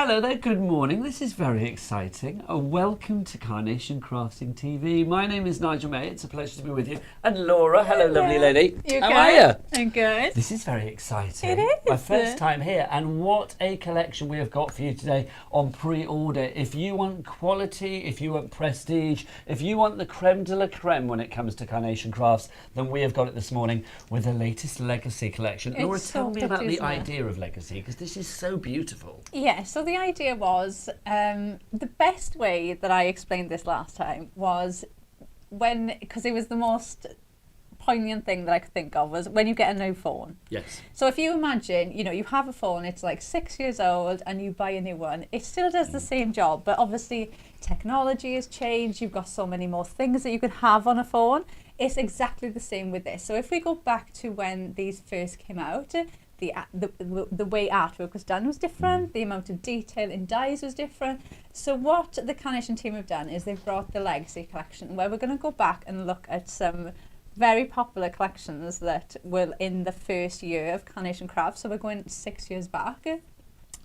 Hello there, good morning. This is very exciting. Welcome to Carnation Crafting TV. My name is Nigel May. It's a pleasure to be with you. And Laura, hello lovely lady. How are you? I'm good. This is very exciting. It is. My first time here, and what a collection we have got for you today on pre-order. If you want quality, if you want prestige, if you want the creme de la creme when it comes to Carnation Crafts, then we have got it this morning with the latest Legacy collection. Laura, tell me about the idea of Legacy, because this is so beautiful. Yeah, so the idea was, the best way that I explained this last time was because it was the most poignant thing that I could think of, was when you get a new phone. Yes. So if you imagine, you have a phone, it's like 6 years old, and you buy a new one, it still does the same job, but obviously technology has changed, you've got so many more things that you can have on a phone. It's exactly the same with this. So if we go back to when these first came out, the way artwork was done was different, the amount of detail in dies was different. So what the Carnation team have done is they've brought the Legacy collection, where we're going to go back and look at some very popular collections that were in the first year of Carnation Crafts. So we're going 6 years back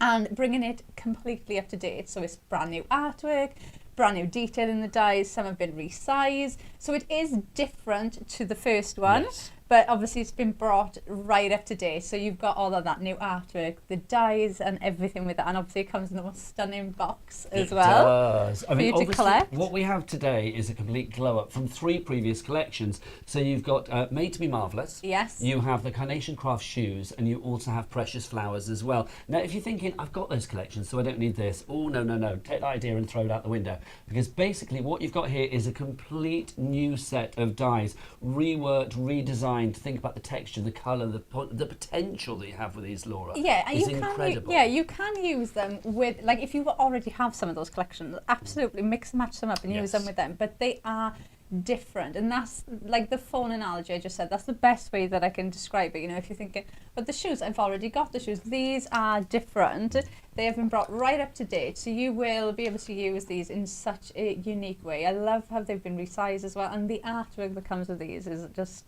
and bringing it completely up to date. So it's brand new artwork, brand new detail in the dies, some have been resized. So it is different to the first one. Yes. But obviously it's been brought right up to date. So you've got all of that new artwork, the dies and everything with that. And obviously it comes in the most stunning box as well. It does. I mean, for you to collect. What we have today is a complete glow up from 3 previous collections. So you've got Made to be Marvellous. Yes. You have the Carnation Craft shoes, and you also have Precious Flowers as well. Now, if you're thinking, I've got those collections, so I don't need this. Oh, no, no, no. Take that idea and throw it out the window. Because basically what you've got here is a complete new set of dies, reworked, redesigned. To think about the texture, the colour, the potential that you have with these, Laura. Yeah, and is incredible. You can use them with, like, if you already have some of those collections, absolutely mix and match them up and use them with them. But they are different, and that's like the phone analogy I just said. That's the best way that I can describe it. If you're thinking, but the shoes, I've already got the shoes. These are different. They have been brought right up to date, so you will be able to use these in such a unique way. I love how they've been resized as well, and the artwork that comes with these is just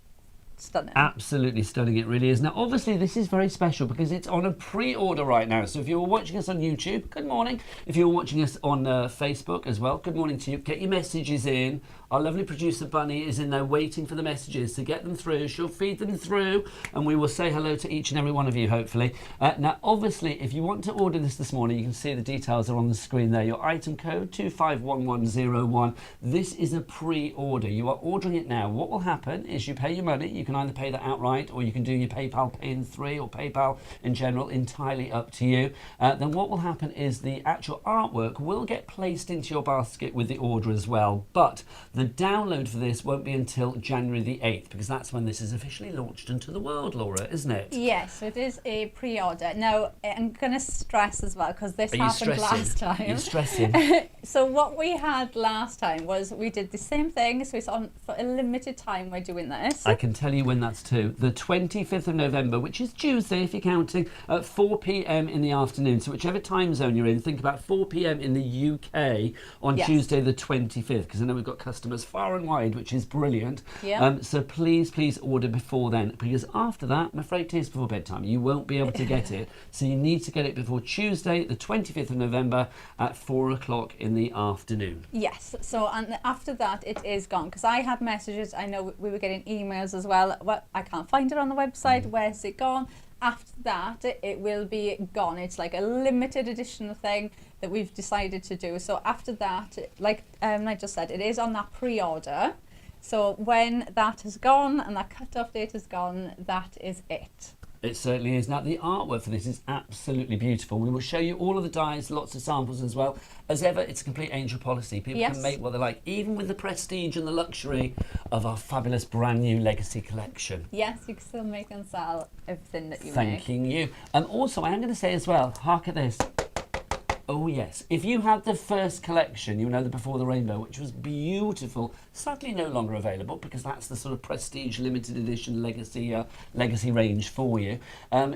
stunning. Absolutely stunning, it really is. Now, obviously, this is very special because it's on a pre-order right now. So if you're watching us on YouTube, good morning. If you're watching us on Facebook as well, good morning to you. Get your messages in. Our lovely producer, Bunny, is in there waiting for the messages to get them through. She'll feed them through, and we will say hello to each and every one of you, hopefully. Now, obviously, if you want to order this morning, you can see the details are on the screen there. Your item code, 251101. This is a pre-order. You are ordering it now. What will happen is you pay your money. You can either pay that outright, or you can do your PayPal Pay in 3 or PayPal in general, entirely up to you. Then what will happen is the actual artwork will get placed into your basket with the order as well. But the download for this won't be until January the 8th, because that's when this is officially launched into the world, Laura, isn't it? Yes, it is a pre-order. Now, I'm going to stress as well, because this happened last time. You're stressing. So what we had last time was we did the same thing, so it's on for a limited time we're doing this. I can tell you when that's to. The 25th of November, which is Tuesday if you're counting, at 4 p.m. in the afternoon. So whichever time zone you're in, think about 4 p.m. in the UK on Tuesday the 25th, because I know we've got customers far and wide, which is brilliant. So please order before then, because after that, I'm afraid it is before bedtime. You won't be able to get it. So you need to get it before Tuesday the 25th of November at 4 o'clock in the afternoon. Yes, so and after that it is gone, because I had messages, I know we were getting emails as well. Well, I can't find it on the website. Where's it gone? After that, it will be gone. It's like a limited edition thing that we've decided to do. So after that, like I just said, it is on that pre-order. So when that has gone and that cut-off date is gone, that is it. It certainly is. Now, the artwork for this is absolutely beautiful. We will show you all of the dies, lots of samples as well. As ever, it's a complete angel policy. People can make what they like, even with the prestige and the luxury of our fabulous brand new Legacy collection. Yes, you can still make and sell everything that you make. Thanking you. Also, I am going to say as well, hark at this. Oh yes, if you had the first collection, you know, the Before the Rainbow, which was beautiful, sadly no longer available, because that's the sort of prestige limited edition legacy range for you.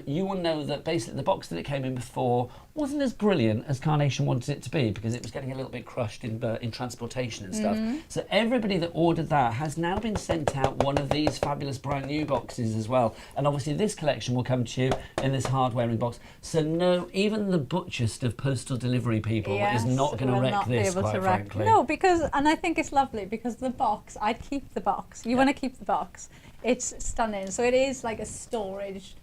You will know that basically the box that it came in before wasn't as brilliant as Carnation wanted it to be, because it was getting a little bit crushed in transportation and stuff. So everybody that ordered that has now been sent out one of these fabulous brand new boxes as well. And obviously this collection will come to you in this hard wearing box. So no, even the butchest of postal delivery people is not going to wreck this, quite frankly. No, and I think it's lovely because the box, I'd keep the box. You want to keep the box. It's stunning. So it is like a storage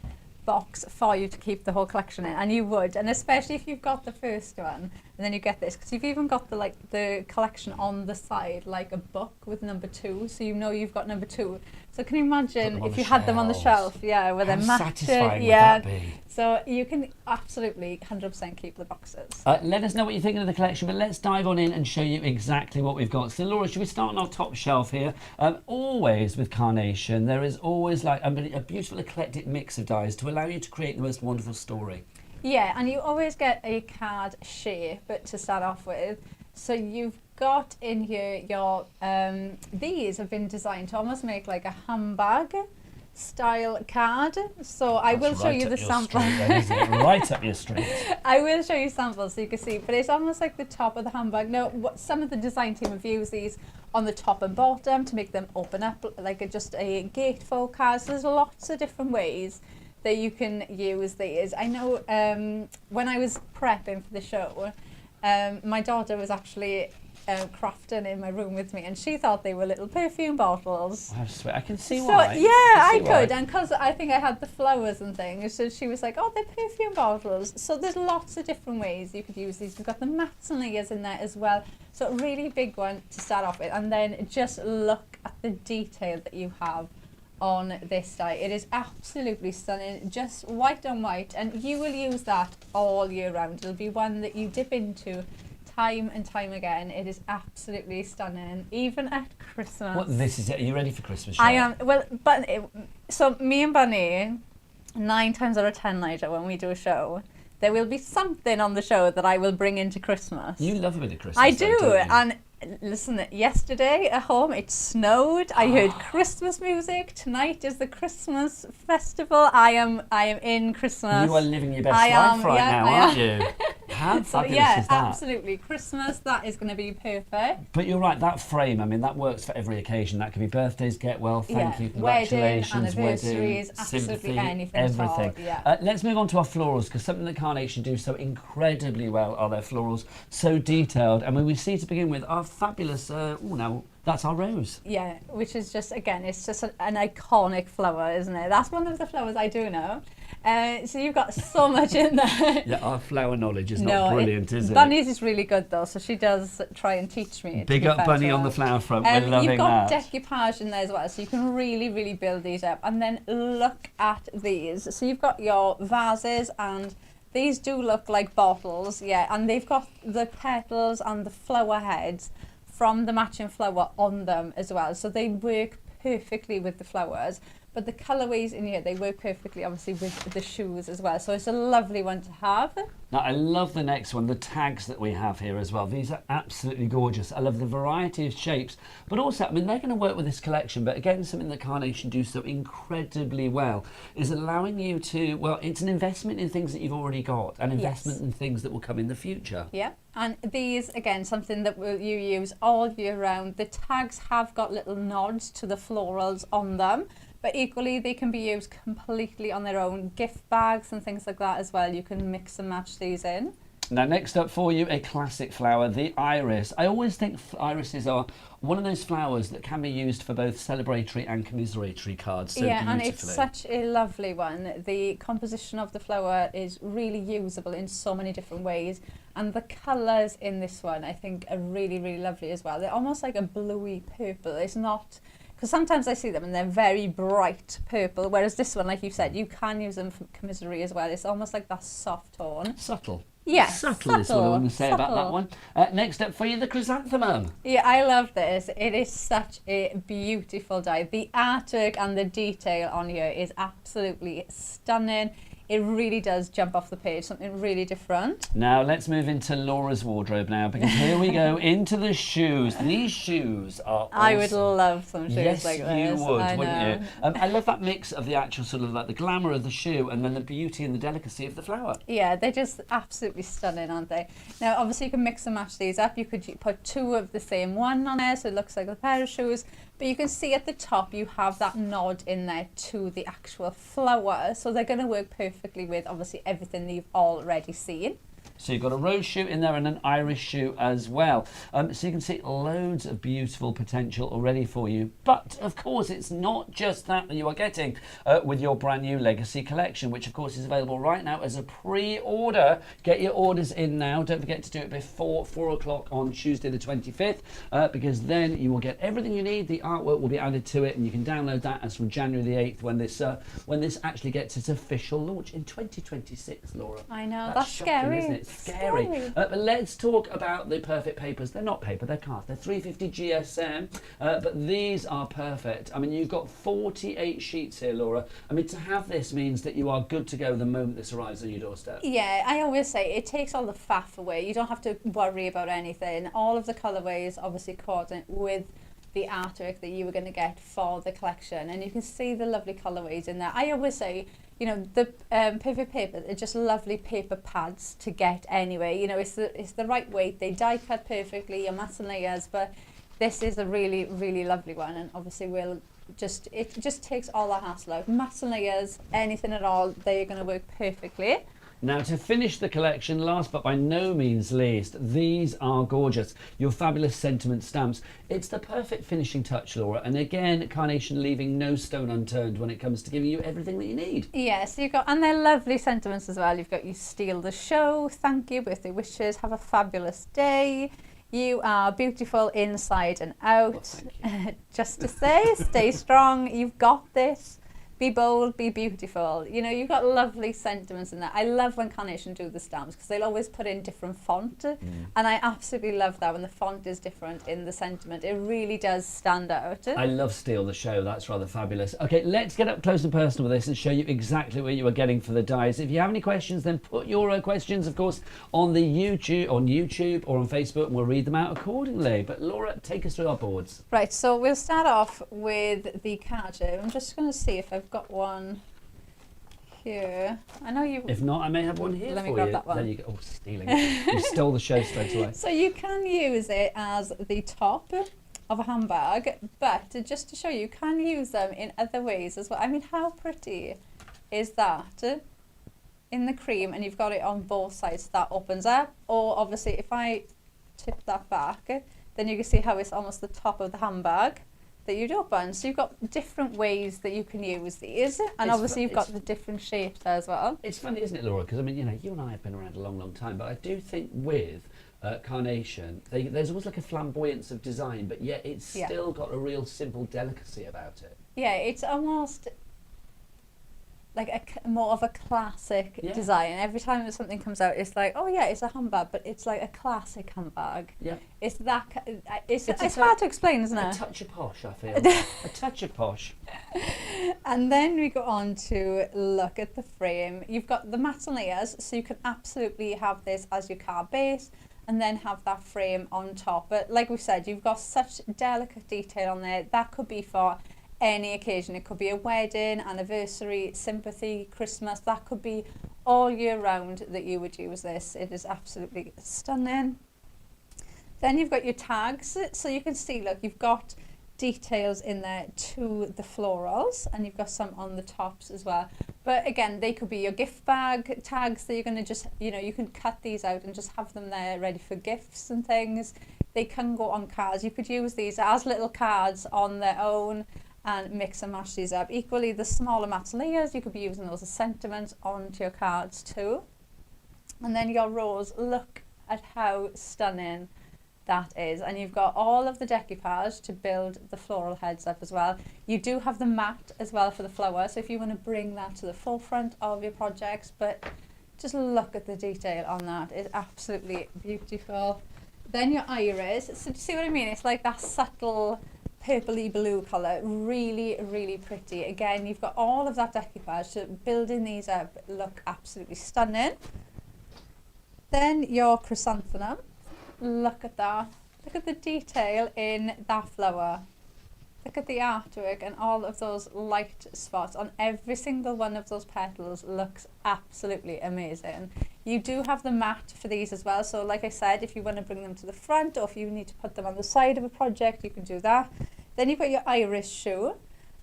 box for you to keep the whole collection in, and you would, and especially if you've got the first one and then you get this, because you've even got the collection on the side like a book with number 2, so you know you've got number 2. So can you imagine if you had them on the shelf, where they're matched, satisfying would that be? So you can absolutely 100% keep the boxes. Let us know what you're thinking of the collection, but let's dive on in and show you exactly what we've got. So Laura, should we start on our top shelf here? Always with Carnation, there is always like a beautiful eclectic mix of dies to allow you to create the most wonderful story. Yeah, and you always get a card shape to start off with. So you've got in here your, these have been designed to almost make like a handbag style card. So I will show you the sample. Right up your street. I will show you samples so you can see, but it's almost like the top of the handbag. Now, some of the design team have used these on the top and bottom to make them open up like just a gatefold card. So there's lots of different ways that you can use these. I know when I was prepping for the show, my daughter was actually crafting in my room with me, and she thought they were little perfume bottles. I swear, I can see why. Yeah, I could, and because I think I had the flowers and things, so she was like, oh, they're perfume bottles. So there's lots of different ways you could use these. We've got the mats and layers in there as well. So a really big one to start off with, and then just look at the detail that you have on this die. It is absolutely stunning, just white on white, and you will use that all year round. It'll be one that you dip into time and time again. It is absolutely stunning, even at Christmas. What this is? Are you ready for Christmas? I am. Well, but so me and Bunny, 9 times out of 10, Nigel, when we do a show, there will be something on the show that I will bring into Christmas. You love a bit of Christmas. I do, and listen, yesterday at home it snowed. I heard Christmas music. Tonight is the Christmas festival. I am in Christmas. You are living your best life right now, aren't you? How fabulous is that? Absolutely. Christmas, that is going to be perfect. But you're right, that frame, I mean, that works for every occasion. That could be birthdays, get well, thank you, congratulations, wedding, anniversaries, absolutely sympathy, anything everything. at all, let's move on to our florals, because something that Carnation do so incredibly well are their florals, so detailed. And when we see to begin with our fabulous, now that's our rose. Yeah, which is just, again, it's just an iconic flower, isn't it? That's one of the flowers I do know. So you've got so much in there. Yeah, our flower knowledge is not brilliant, is it? Bunny's is really good though, so she does try and teach me. Big up Bunny on the flower front, we're loving that. You've got decoupage in there as well, so you can really, really build these up. And then look at these. So you've got your vases, and these do look like bottles, yeah, and they've got the petals and the flower heads from the matching flower on them as well, so they work perfectly with the flowers. But the colourways in here, they work perfectly, obviously, with the shoes as well. So it's a lovely one to have. Now, I love the next one, the tags that we have here as well. These are absolutely gorgeous. I love the variety of shapes. But also, I mean, they're going to work with this collection. But again, something that Carnation do so incredibly well is allowing you to, well, it's an investment in things that you've already got. An investment in things that will come in the future. Yeah. And these, again, something that you use all year round. The tags have got little nods to the florals on them. But equally, they can be used completely on their own. Gift bags and things like that as well. You can mix and match these in. Now, next up for you, a classic flower, the iris. I always think irises are one of those flowers that can be used for both celebratory and commiseratory cards so beautifully. And it's such a lovely one. The composition of the flower is really usable in so many different ways. And the colours in this one, I think, are really, really lovely as well. They're almost like a bluey purple. It's not... Because sometimes I see them and they're very bright purple, whereas this one, like you said, you can use them for commisery as well. It's almost like that soft tone. Subtle. Yes, subtle is what I want to say about that one. Next up for you, the chrysanthemum. Yeah, I love this. It is such a beautiful die. The artwork and the detail on here is absolutely stunning. It really does jump off the page, something really different. Now let's move into Laura's wardrobe now, because here we go into the shoes. These shoes are awesome. I would love some shoes like this. Yes, you would, wouldn't you? I love that mix of the actual sort of like the glamour of the shoe and then the beauty and the delicacy of the flower. Yeah, they're just absolutely stunning, aren't they? Now, obviously you can mix and match these up. You could put 2 of the same one on there, so it looks like a pair of shoes. But you can see at the top you have that nod in there to the actual flower. So they're going to work perfectly with, obviously, everything that you've already seen. So you've got a rose shoe in there and an iris shoe as well. So you can see loads of beautiful potential already for you. But of course, it's not just that you are getting with your brand new Legacy collection, which of course is available right now as a pre-order. Get your orders in now. Don't forget to do it before 4 o'clock on Tuesday the 25th, because then you will get everything you need. The artwork will be added to it, and you can download that as from January the 8th when this actually gets its official launch in 2026, Laura. I know, That's shocking, scary, isn't it? Scary. But let's talk about the perfect papers. They're not paper, they're cast. They're 350 GSM, but these are perfect. I mean, you've got 48 sheets here, Laura. I mean, to have this means that you are good to go the moment this arrives on your doorstep. Yeah, I always say it takes all the faff away. You don't have to worry about anything. All of the colourways obviously coordinate with the artwork that you were going to get for the collection, and you can see the lovely colourways in there. I always say, you know, the perfect paper are just lovely paper pads to get anyway. You know, it's the right weight. They die cut perfectly, your mats and layers, but this is a really, really lovely one, and obviously it just takes all the hassle out. Mats and layers, anything at all, they're going to work perfectly. Now, to finish the collection, last but by no means least, these are gorgeous. Your fabulous sentiment stamps. It's the perfect finishing touch, Laura. And again, Carnation leaving no stone unturned when it comes to giving you everything that you need. Yes, and they're lovely sentiments as well. You've got You Steal the Show, thank you, birthday wishes, have a fabulous day. You are beautiful inside and out. Well, Just to say, stay strong. You've got this. Be bold, be beautiful. You know, you've got lovely sentiments in there. I love when Carnation do the stamps because they'll always put in different font. And I absolutely love that when the font is different in the sentiment. It really does stand out. I love Steal the Show. That's rather fabulous. Okay, let's get up close and personal with this and show you exactly what you are getting for the dies. If you have any questions, then put your questions, of course, on YouTube or on Facebook, and we'll read them out accordingly. But Laura, take us through our boards. Right, so we'll start off with the card. I'm just going to see if I've got one here. I know you. If not, I may have one here Let for me grab you. that one. There you go. Oh, stealing. You stole the show straight away. So you can use it as the top of a handbag, but just to show you, you can use them in other ways as well. I mean, how pretty is that? In the cream, and you've got it on both sides. That opens up, or obviously if I tip that back, then you can see how it's almost the top of the handbag that you'd open. So you've got different ways that you can use these, and obviously you've got the different shapes there as well. It's funny, isn't it, Laura? Because I mean, you know, you and I have been around a long, long time, but I do think with Carnation, there's almost like a flamboyance of design, but yet it's still got a real simple delicacy about it. Yeah, it's almost like more of a classic design. Every time something comes out, it's like, oh yeah, it's a handbag, but it's like a classic handbag. Yeah, it's that. It's hard to explain, isn't it? A touch of posh, I feel. A touch of posh. And then we go on to look at the frame. You've got the mats and layers, so you can absolutely have this as your card base, and then have that frame on top. But like we said, you've got such delicate detail on there. That could be for any occasion. It could be a wedding, anniversary, sympathy, Christmas. That could be all year round that you would use this. It is absolutely stunning. Then you've got your tags, so you can see, look, you've got details in there to the florals, and you've got some on the tops as well. But again, they could be your gift bag tags that you're going to just, you know, you can cut these out and just have them there ready for gifts and things. They can go on cards. You could use these as little cards on their own and mix and match these up. Equally, the smaller mats layers, you could be using those as sentiments onto your cards too. And then your rows, look at how stunning that is. And you've got all of the decoupage to build the floral heads up as well. You do have the mat as well for the flower, so if you want to bring that to the forefront of your projects, but just look at the detail on that. It's absolutely beautiful. Then your iris, so do you see what I mean? It's like that subtle purpley blue colour, really, really pretty. Again, you've got all of that decoupage, so building these up look absolutely stunning. Then your chrysanthemum, look at that. Look at the detail in that flower. Look at the artwork, and all of those light spots on every single one of those petals looks absolutely amazing. You do have the mat for these as well, so like I said, if you want to bring them to the front, or if you need to put them on the side of a project, you can do that. Then you've got your iris shoe,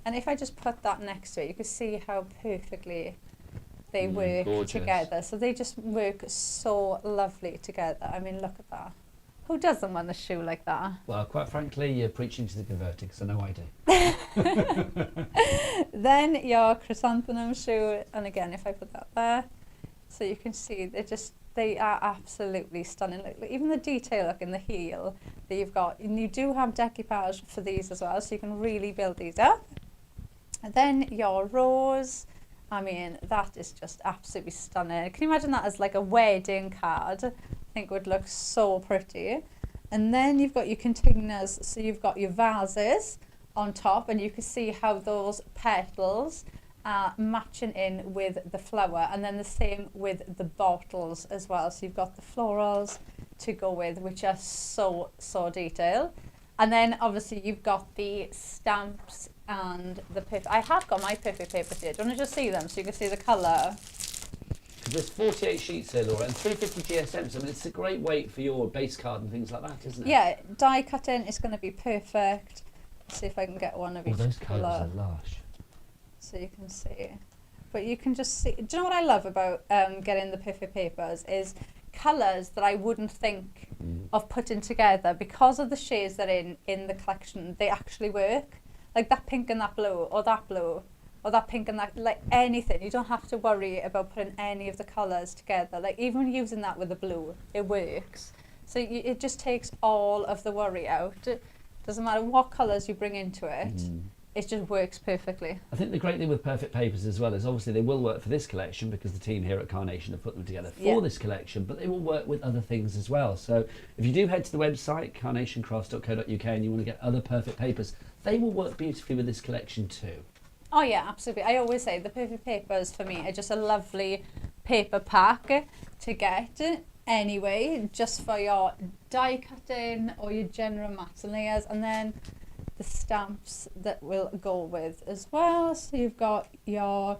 and if I just put that next to it, you can see how perfectly they work gorgeous. together. So they just work so lovely together. I mean, look at that. Who doesn't want a shoe like that? Well, quite frankly, you're preaching to the converted, because I know I do. Then your chrysanthemum shoe, and again, if I put that there, so you can see they are absolutely stunning. Look, even the detail in the heel that you've got, and you do have decoupage for these as well, so you can really build these up. And then your rose, I mean, that is just absolutely stunning. Can you imagine that as like a wedding card? I think would look so pretty. And then you've got your containers, so you've got your vases on top, and you can see how those petals are matching in with the flower, and then the same with the bottles as well. So you've got the florals to go with, which are so detailed. And then obviously you've got the stamps and the perfect. I have got my perfect papers here. Do you want to just see them so you can see the colour? There's 48 sheets here, Laura, and 350 GSMs. I mean, it's a great weight for your base card and things like that, isn't it? Yeah, die cutting is going to be perfect. Let's see if I can get one of each those colours colour. are lush. So you can see. But you can just see. Do you know what I love about getting the perfect papers is colours that I wouldn't think of putting together, because of the shades that are in the collection, they actually work. Like that pink and that blue, or that blue, or that pink and that, like anything. You don't have to worry about putting any of the colours together. Like even using that with the blue, it works. So it just takes all of the worry out. It doesn't matter what colours you bring into it. It just works perfectly. I think the great thing with perfect papers as well is obviously they will work for this collection because the team here at Carnation have put them together for this collection, but they will work with other things as well. So if you do head to the website, carnationcrafts.co.uk, and you want to get other perfect papers, they will work beautifully with this collection too. Oh yeah, absolutely. I always say the perfect papers for me are just a lovely paper pack to get anyway, just for your die cutting or your general mats and layers, and then the stamps that will go with as well. So you've got your,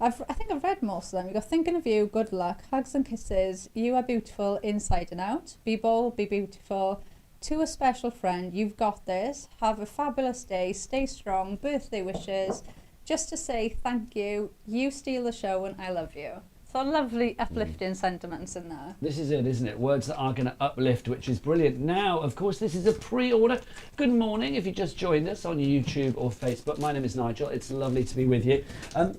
I think I've read most of them. You've got thinking of you, good luck, hugs and kisses, you are beautiful inside and out, be bold, be beautiful, to a special friend, you've got this, have a fabulous day, stay strong, birthday wishes, just to say thank you, you steal the show and I love you. So lovely uplifting sentiments in there. This is it, isn't it? Words that are going to uplift, which is brilliant. Now, of course, this is a pre-order. Good morning if you just joined us on YouTube or Facebook. My name is Nigel. It's lovely to be with you.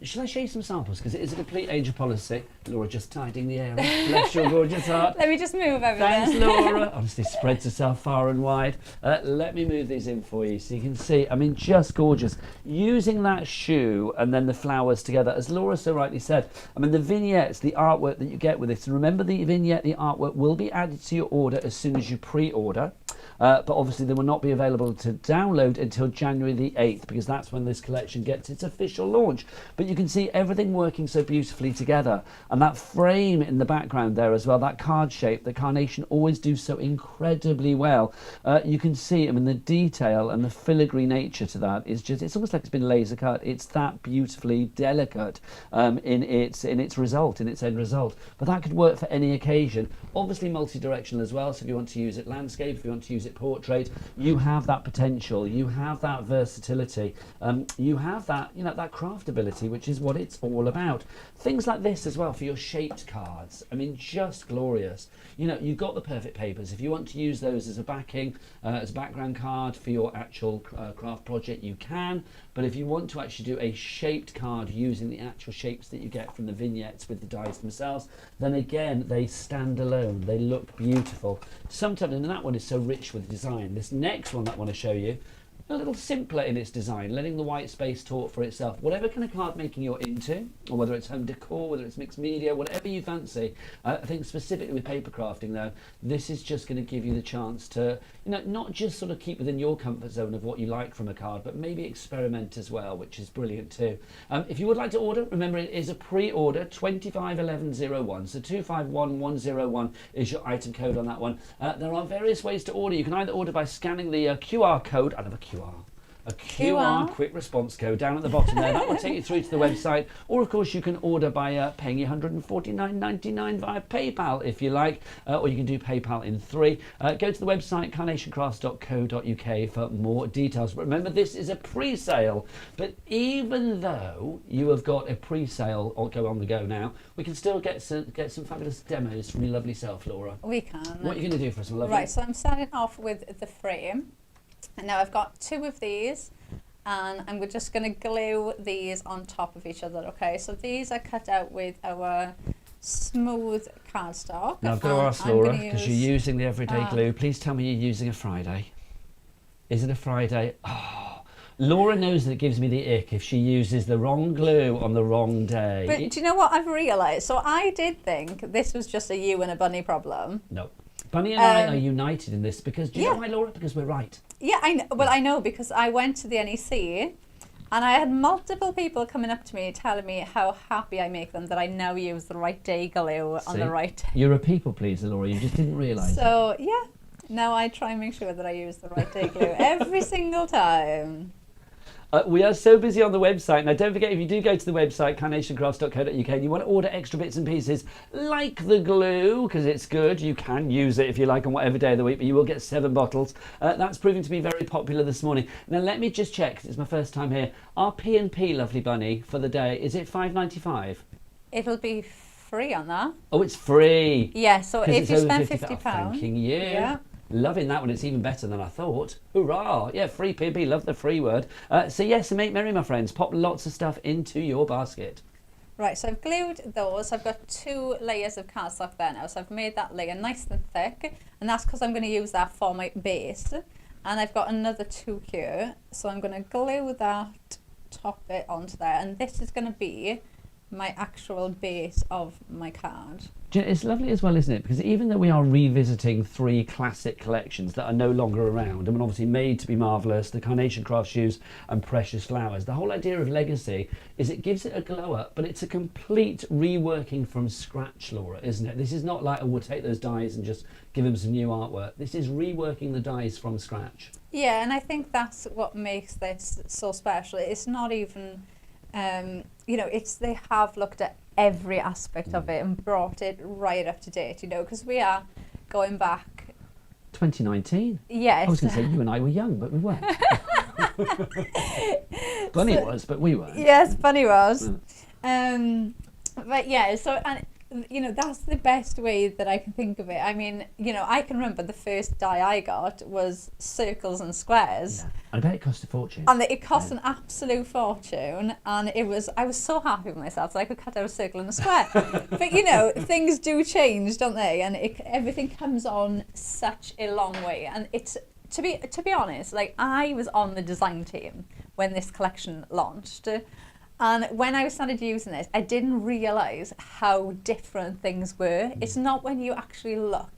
Shall I show you some samples? Because it is a complete age of policy. Laura just tidying the air. Bless your gorgeous heart. Let me just move everything. Thanks, Laura. Honestly, spreads herself far and wide. Let me move these in for you so you can see. I mean, just gorgeous. Using that shoe and then the flowers together, as Laura so rightly said. I mean, the vignettes, the artwork that you get with this. And remember, the vignette, the artwork will be added to your order as soon as you pre-order. But obviously they will not be available to download until January the 8th, because that's when this collection gets its official launch. But you can see everything working so beautifully together, and that frame in the background there as well, that card shape, the Carnation always do so incredibly well. You can see, I mean, the detail and the filigree nature to that is just, it's almost like it's been laser cut. It's that beautifully delicate in its result, in its end result. But that could work for any occasion. Obviously multi-directional as well, so if you want to use it landscape, if you want to use it portrait, you have that potential, you have that versatility, you have that, you know, that craftability, which is what it's all about. Things like this as well for your shaped cards, I mean, just glorious. You know, you've got the perfect papers. If you want to use those as a backing, as a background card for your actual craft project, you can. But if you want to actually do a shaped card using the actual shapes that you get from the vignettes with the dies themselves, then again, they stand alone. They look beautiful. Sometimes, and that one is so rich with design. This next one that I want to show you, a little simpler in its design, letting the white space talk for itself. Whatever kind of card making you're into, or whether it's home decor, whether it's mixed media, whatever you fancy. I think specifically with paper crafting though, this is just going to give you the chance to, you know, not just sort of keep within your comfort zone of what you like from a card, but maybe experiment as well, which is brilliant too. If you would like to order, remember it is a pre-order, 251101, so 251101 is your item code on that one. There are various ways to order. You can either order by scanning the QR code, I love a QR, a QR quick response code down at the bottom there. That will take you through to the website, or of course you can order by paying your $149.99 via PayPal if you like, or you can do PayPal in 3. Go to the website carnationcrafts.co.uk for more details. But remember, this is a pre-sale, but even though you have got a pre-sale or go on the go now, we can still get some fabulous demos from your lovely self, Laura. We can. What are you going to do for us, my lovely? Right, so I'm starting off with the frame. And now I've got 2 of these, and we're just going to glue these on top of each other, okay? So these are cut out with our smooth cardstock. Now I've got to ask Laura, because you're using the everyday glue, please tell me you're using a Friday. Is it a Friday? Oh, Laura knows that it gives me the ick if she uses the wrong glue on the wrong day. But do you know what I've realised? So I did think this was just a you and a bunny problem. No. Bunny and I are united in this because, do you know why, Laura? Because we're right. Yeah, I know. Well, I know because I went to the NEC and I had multiple people coming up to me telling me how happy I make them that I now use the right day glue on the right day. You're a people pleaser, Laura. You just didn't realise. So, yeah, now I try and make sure that I use the right day glue every single time. We are so busy on the website. Now, don't forget, if you do go to the website, carnationcrafts.co.uk, and you want to order extra bits and pieces like the glue, because it's good, you can use it if you like on whatever day of the week, but you will get 7 bottles. That's proving to be very popular this morning. Now, let me just check, 'cause it's my first time here. Our P&P, lovely bunny, for the day, is it $5.95? It'll be free on that. Oh, it's free. Yeah, so if you spend £50. Thanking you. Yeah. Loving that one. It's even better than I thought. Hurrah! Yeah, free P&P. Love the free word. So yes, make merry, my friends. Pop lots of stuff into your basket. Right, so I've glued those. I've got 2 layers of cardstock there now. So I've made that layer nice and thick. And that's because I'm going to use that for my base. And I've got another 2 here. So I'm going to glue that top bit onto there. And this is going to be my actual base of my card. It's lovely as well, isn't it? Because even though we are revisiting 3 classic collections that are no longer around, and obviously made to be marvellous, the Carnation Craft Shoes and Precious Flowers, the whole idea of legacy is it gives it a glow up, but it's a complete reworking from scratch, Laura, isn't it? This is not like, oh, we'll take those dies and just give them some new artwork. This is reworking the dies from scratch. Yeah, and I think that's what makes this so special. It's not even... you know, they have looked at every aspect of it and brought it right up to date, you know, because we are going back 2019. Yes. I was going to say you and I were young, but we weren't. Bunny was, but we weren't. Yes, Bunny was. But yeah, so, and you know, that's the best way that I can think of it. I mean, you know, I can remember the first die I got was circles and squares. Yeah. I bet it cost a fortune. And it cost an absolute fortune, and I was so happy with myself that I could cut out a circle and a square. But you know, things do change, don't they? And everything comes on such a long way. And it's to be honest, like I was on the design team when this collection launched. And when I started using this, I didn't realise how different things were. It's not when you actually look.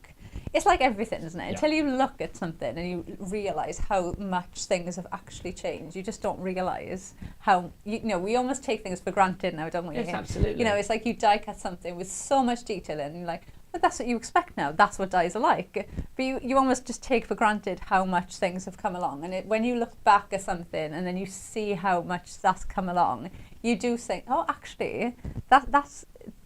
It's like everything, isn't it? Yeah. Until you look at something and you realise how much things have actually changed, you just don't realise how, you know, we almost take things for granted now, don't we? Yes, absolutely. You know, it's like you die cut something with so much detail in, and you're like, but that's what you expect now. That's what dies are like. But you almost just take for granted how much things have come along. And when you look back at something and then you see how much that's come along, you do think, oh, actually,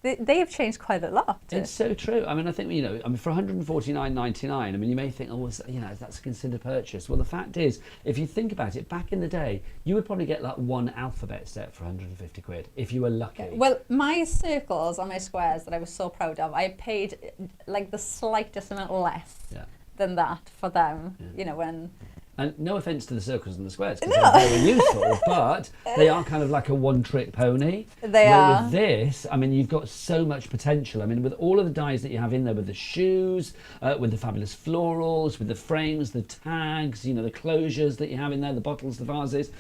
they have changed quite a lot. It's so true. I mean, I think, you know, I mean, for $149.99, I mean, you may think, oh, well, you know, that's a considered purchase. Well, the fact is, if you think about it, back in the day, you would probably get like 1 alphabet set for 150 quid, if you were lucky. Well, my circles and my squares that I was so proud of, I paid like the slightest amount less than that for them, you know, when... And no offence to the circles and the squares, because they're very useful, but they are kind of like a one-trick pony. They are. With this, I mean, you've got so much potential. I mean, with all of the dies that you have in there, with the shoes, with the fabulous florals, with the frames, the tags, you know, the closures that you have in there, the bottles, the vases,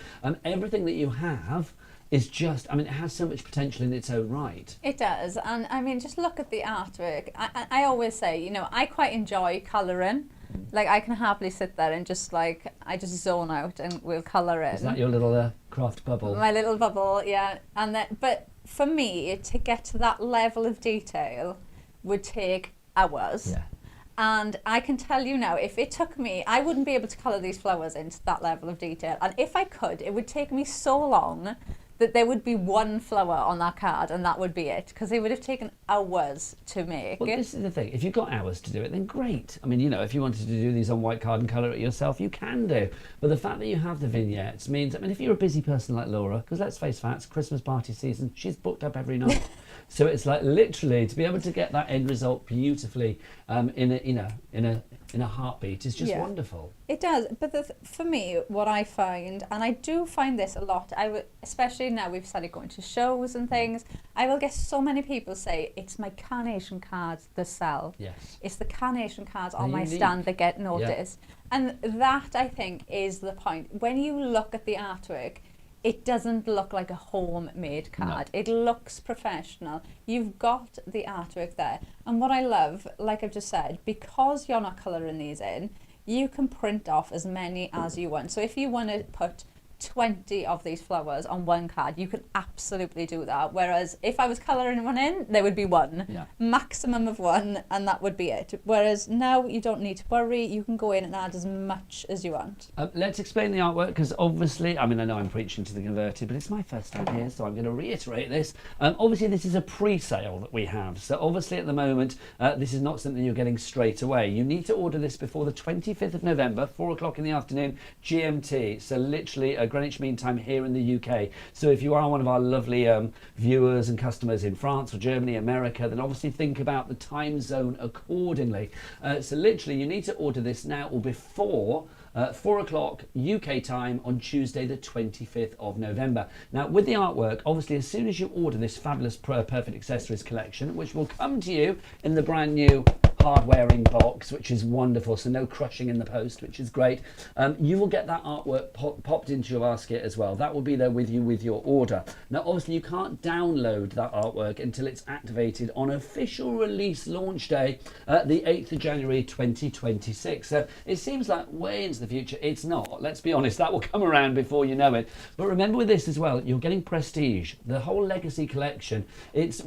everything that you have is just, I mean, it has so much potential in its own right. It does, and I mean, just look at the artwork. I always say, you know, I quite enjoy colouring. Like, I can happily sit there and just, like, I just zone out and we'll colour in. Is that your little craft bubble? My little bubble, yeah. And then, but for me, to get to that level of detail would take hours. Yeah. And I can tell you now, if it took me, I wouldn't be able to colour these flowers into that level of detail. And if I could, it would take me so long that there would be one flower on that card and that would be it, because it would have taken hours to make. Well, this is the thing. If you've got hours to do it, then great. I mean, you know, if you wanted to do these on white card and colour it yourself, you can do. But the fact that you have the vignettes means, I mean, if you're a busy person like Laura, because let's face facts, Christmas party season, she's booked up every night. So it's like literally to be able to get that end result beautifully in a heartbeat is just wonderful. It does, but for me, what I find, and I do find this a lot, especially now we've started going to shows and things, I will get so many people say, it's my carnation cards that sell. Yes. It's the carnation cards on my stand that get noticed. Yeah. And that, I think, is the point. When you look at the artwork, it doesn't look like a homemade card. No. It looks professional. You've got the artwork there. And what I love, like I've just said, because you're not colouring these in, you can print off as many as you want. So if you want to put 20 of these flowers on one card, you can absolutely do that. Whereas if I was colouring one in, there would be one, maximum of one, and that would be it. Whereas now you don't need to worry, you can go in and add as much as you want. Let's explain the artwork, because obviously, I mean, I know I'm preaching to the converted, but it's my first time here, so I'm going to reiterate this. Obviously, this is a pre-sale that we have. So obviously at the moment, this is not something you're getting straight away. You need to order this before the 25th of November, 4 o'clock in the afternoon, GMT. So literally Greenwich Mean Time here in the UK. So if you are one of our lovely viewers and customers in France or Germany, America, then obviously think about the time zone accordingly. So literally you need to order this now or before 4 o'clock UK time on Tuesday the 25th of November. Now with the artwork, obviously as soon as you order this fabulous Perfect Accessories collection, which will come to you in the brand new hard-wearing box, which is wonderful, so no crushing in the post, which is great. You will get that artwork popped into your basket as well. That will be there with you with your order. Now obviously you can't download that artwork until it's activated on official release launch day, the 8th of January 2026. So it seems like way into the future. It's not. Let's be honest, that will come around before you know it. But remember with this as well, you're getting prestige. The whole Legacy collection, it's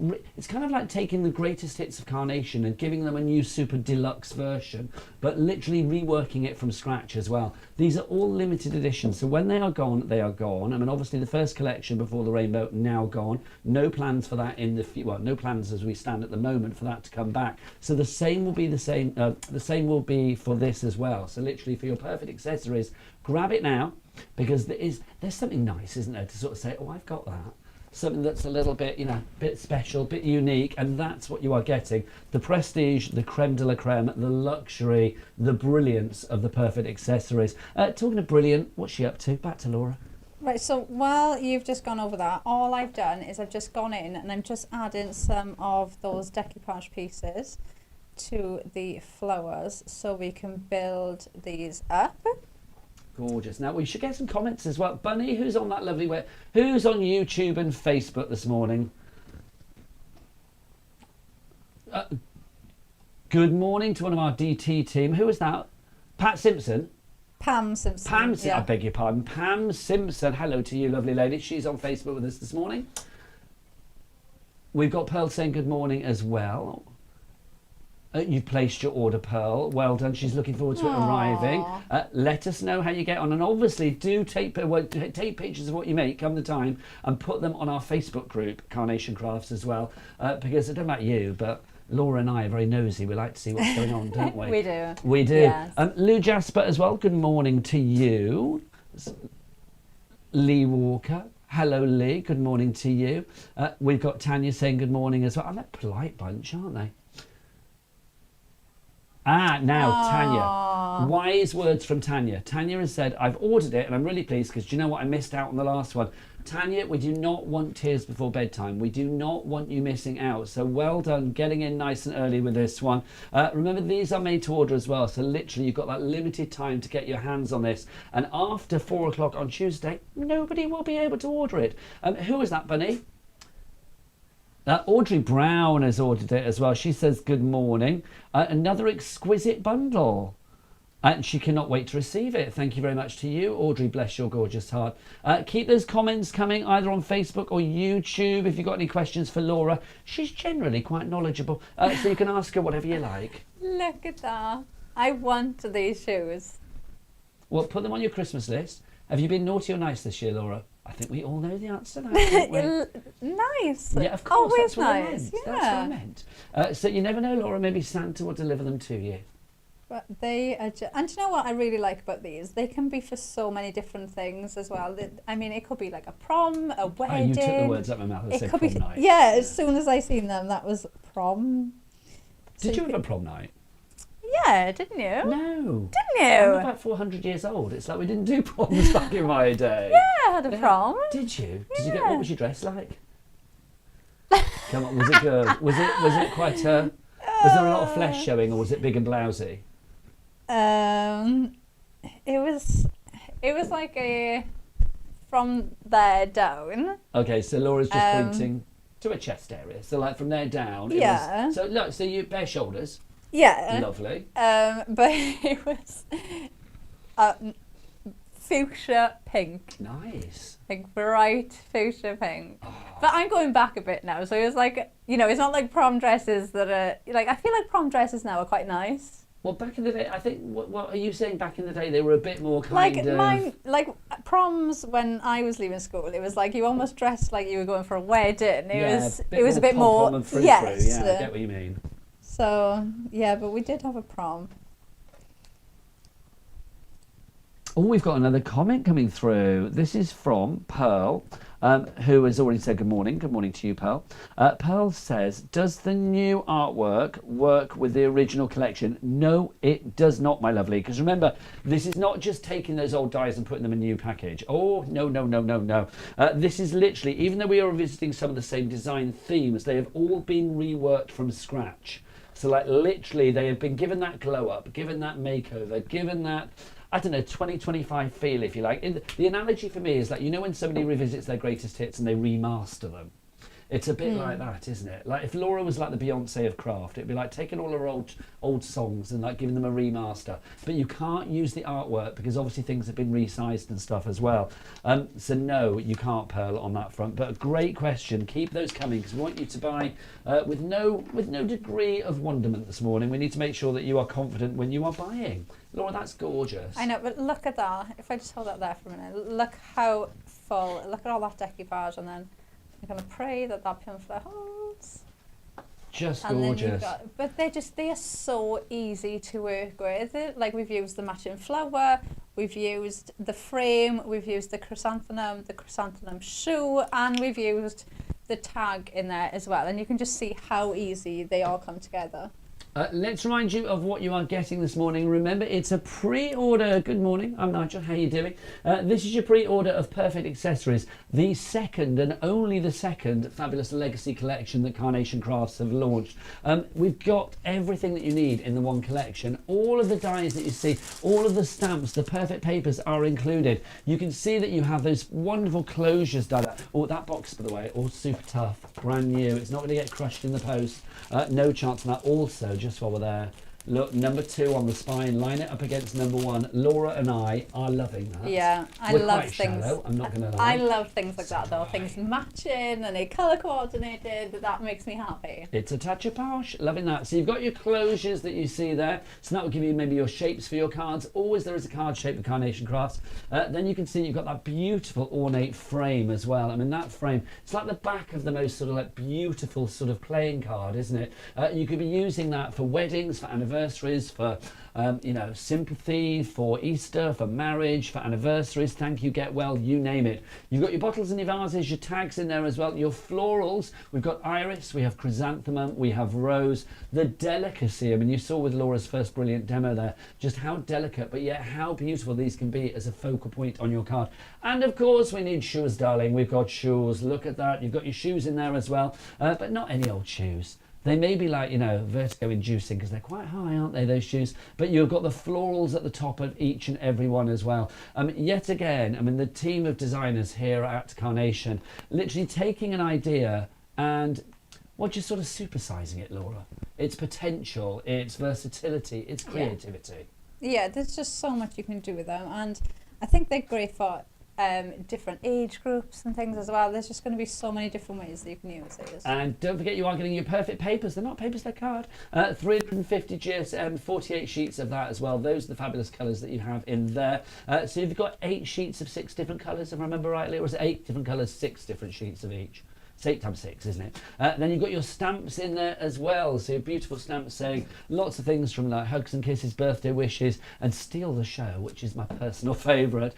kind of like taking the greatest hits of Carnation and giving them a new super deluxe version, but literally reworking it from scratch as well. These are all limited editions, so when they are gone, they are gone. I mean, obviously the first collection before the rainbow now gone. No plans for that in the well, no plans as we stand at the moment for that to come back. So the same will be the same will be for this as well. So literally for your Perfect Accessories, grab it now, because there's something nice, isn't there, to sort of say, oh, I've got that. Something that's a little bit, bit special, bit unique, and that's what you are getting. The prestige, the creme de la creme, the luxury, the brilliance of the Perfect Accessories. Talking of brilliant, what's she up to? Back to Laura. Right, so while you've just gone over that, all I've done is I've just gone in and I'm just adding some of those decoupage pieces to the flowers so we can build these up. Gorgeous. Now we should get some comments as well. Bunny, who's on that lovely way? Who's on YouTube and Facebook this morning? Good morning to one of our DT team. Who was that? Pat Simpson? Pam Simpson. Pam Simpson. Yeah. I beg your pardon. Pam Simpson. Hello to you, lovely lady. She's on Facebook with us this morning. We've got Pearl saying good morning as well. You've placed your order, Pearl. Well done. She's looking forward to it arriving. Let us know how you get on. And obviously, do take pictures of what you make, come the time, and put them on our Facebook group, Carnation Crafts, as well. Because I don't know about you, but Laura and I are very nosy. We like to see what's going on, don't we? We do. We do. Yes. Lou Jasper as well. Good morning to you. Lee Walker. Hello, Lee. Good morning to you. We've got Tanya saying good morning as well. I'm a polite bunch, aren't they? Now, Tanya. Wise words from Tanya. Tanya has said, I've ordered it and I'm really pleased because do you know what? I missed out on the last one. Tanya, we do not want tears before bedtime. We do not want you missing out. So well done getting in nice and early with this one. Remember, these are made to order as well. So literally, you've got that limited time to get your hands on this. And after 4 o'clock on Tuesday, nobody will be able to order it. Who was that, Bunny? Audrey Brown has ordered it as well. She says good morning. Another exquisite bundle. And she cannot wait to receive it. Thank you very much to you, Audrey. Bless your gorgeous heart. Keep those comments coming either on Facebook or YouTube. If you've got any questions for Laura, she's generally quite knowledgeable. So you can ask her whatever you like. Look at that. I want these shoes. Well, put them on your Christmas list. Have you been naughty or nice this year, Laura? I think we all know the answer now, don't we? Nice. Yeah, of course. Always that's what I nice. meant. Yeah. That's what I meant. So you never know, Laura. Maybe Santa will deliver them to you. But they are and do you know what I really like about these? They can be for so many different things as well. I mean, it could be like a prom, a wedding. Oh, you took the words out of my mouth. It Said could prom be, night. yeah, as soon as I seen them, that was prom. Did you have a prom night? Yeah, didn't you? No. Didn't you? I'm about 400 years old. It's like we didn't do proms back in my day. Yeah, I had a prom. Did you? Did you Yeah. get? What was your dress like? Come on, was it good? Was it quite? Was there a lot of flesh showing, or was it big and blousy? It was like a from there down. Okay, so Laura's just pointing to a chest area. So like from there down. Yeah. So look, so you bare shoulders. Yeah. Lovely. But it was fuchsia pink. Nice. Like bright fuchsia pink. But I'm going back a bit now, so it was like, it's not like prom dresses that are like, I feel like prom dresses now are quite nice. Well, back in the day, I think. What are you saying? Back in the day, they were a bit more kind of. Like proms when I was leaving school, it was like you almost dressed like you were going for a wedding. It was a bit more. Yes. Yeah, I get what you mean. So yeah, but we did have a prom. Oh, we've got another comment coming through. This is from Pearl, who has already said good morning. Good morning to you, Pearl. Pearl says, does the new artwork work with the original collection? No, it does not, my lovely. Because remember, this is not just taking those old dies and putting them in a new package. Oh, no. This is literally, even though we are revisiting some of the same design themes, they have all been reworked from scratch. So like literally, they have been given that glow up, given that makeover, given that, I don't know, 2025 feel, if you like. The analogy for me is that, when somebody revisits their greatest hits and they remaster them, it's a bit like that, isn't it? Like if Laura was like the Beyonce of craft, it'd be like taking all her old songs and like giving them a remaster. But you can't use the artwork because obviously things have been resized and stuff as well. So no, you can't, Pearl, on that front. But a great question. Keep those coming because we want you to buy with no degree of wonderment this morning. We need to make sure that you are confident when you are buying. Laura, that's gorgeous. I know, but look at that. If I just hold that there for a minute, look how full. Look at all that decoupage, and then I'm going to pray that pamphlet holds. Just and gorgeous. But they are so easy to work with. Like we've used the matching flower, we've used the frame, we've used the chrysanthemum shoe, and we've used the tag in there as well. And you can just see how easy they all come together. Let's remind you of what you are getting this morning. Remember, it's a pre-order. Good morning, I'm Nigel. How are you doing? This is your pre-order of Perfect Accessories, the second and only the second fabulous legacy collection that Carnation Crafts have launched. We've got everything that you need in the one collection. All of the dies that you see, all of the stamps, the perfect papers are included. You can see that you have those wonderful closures done. Oh, that box, by the way, all super tough, brand new. It's not going to get crushed in the post. No chance of that. Also, just while we're there, look, number 2 on the spine, line it up against number 1. Laura and I are loving that. Yeah, We're love quite things. Shallow, I'm not going to lie. I love things like that though. Things matching and they colour coordinated. That makes me happy. It's a touch of posh, loving that. So you've got your closures that you see there. So that will give you maybe your shapes for your cards. Always there is a card shape with Carnation Crafts. Then you can see you've got that beautiful ornate frame as well. I mean, that frame, it's like the back of the most sort of like beautiful sort of playing card, isn't it? You could be using that for weddings, for anniversaries, for sympathy, for Easter, for marriage, for anniversaries, thank you, get well, you name it. You've got your bottles and your vases, your tags in there as well, your florals. We've got iris, we have chrysanthemum, we have rose. The delicacy, I mean, you saw with Laura's first brilliant demo there, just how delicate, but yet how beautiful these can be as a focal point on your card. And of course, we need shoes, darling. We've got shoes. Look at that. You've got your shoes in there as well, but not any old shoes. They may be like, vertigo inducing because they're quite high, aren't they, those shoes? But you've got the florals at the top of each and every one as well. Yet again, I mean, the team of designers here at Carnation, literally taking an idea and, just sort of supersizing it, Laura. Its potential, its versatility, its creativity. Yeah, there's just so much you can do with them, and I think they're great for different age groups and things as well. There's just going to be so many different ways that you can use these. And don't forget, you are getting your perfect papers. They're not papers, they're card. 350 GSM, 48 sheets of that as well. Those are the fabulous colours that you have in there. So you've got 8 sheets of 6 different colours, if I remember rightly, or is it 8 different colours, 6 different sheets of each? It's 8 times 6, isn't it? Then you've got your stamps in there as well. So your beautiful stamps saying lots of things from like hugs and kisses, birthday wishes, and Steal the Show, which is my personal favourite.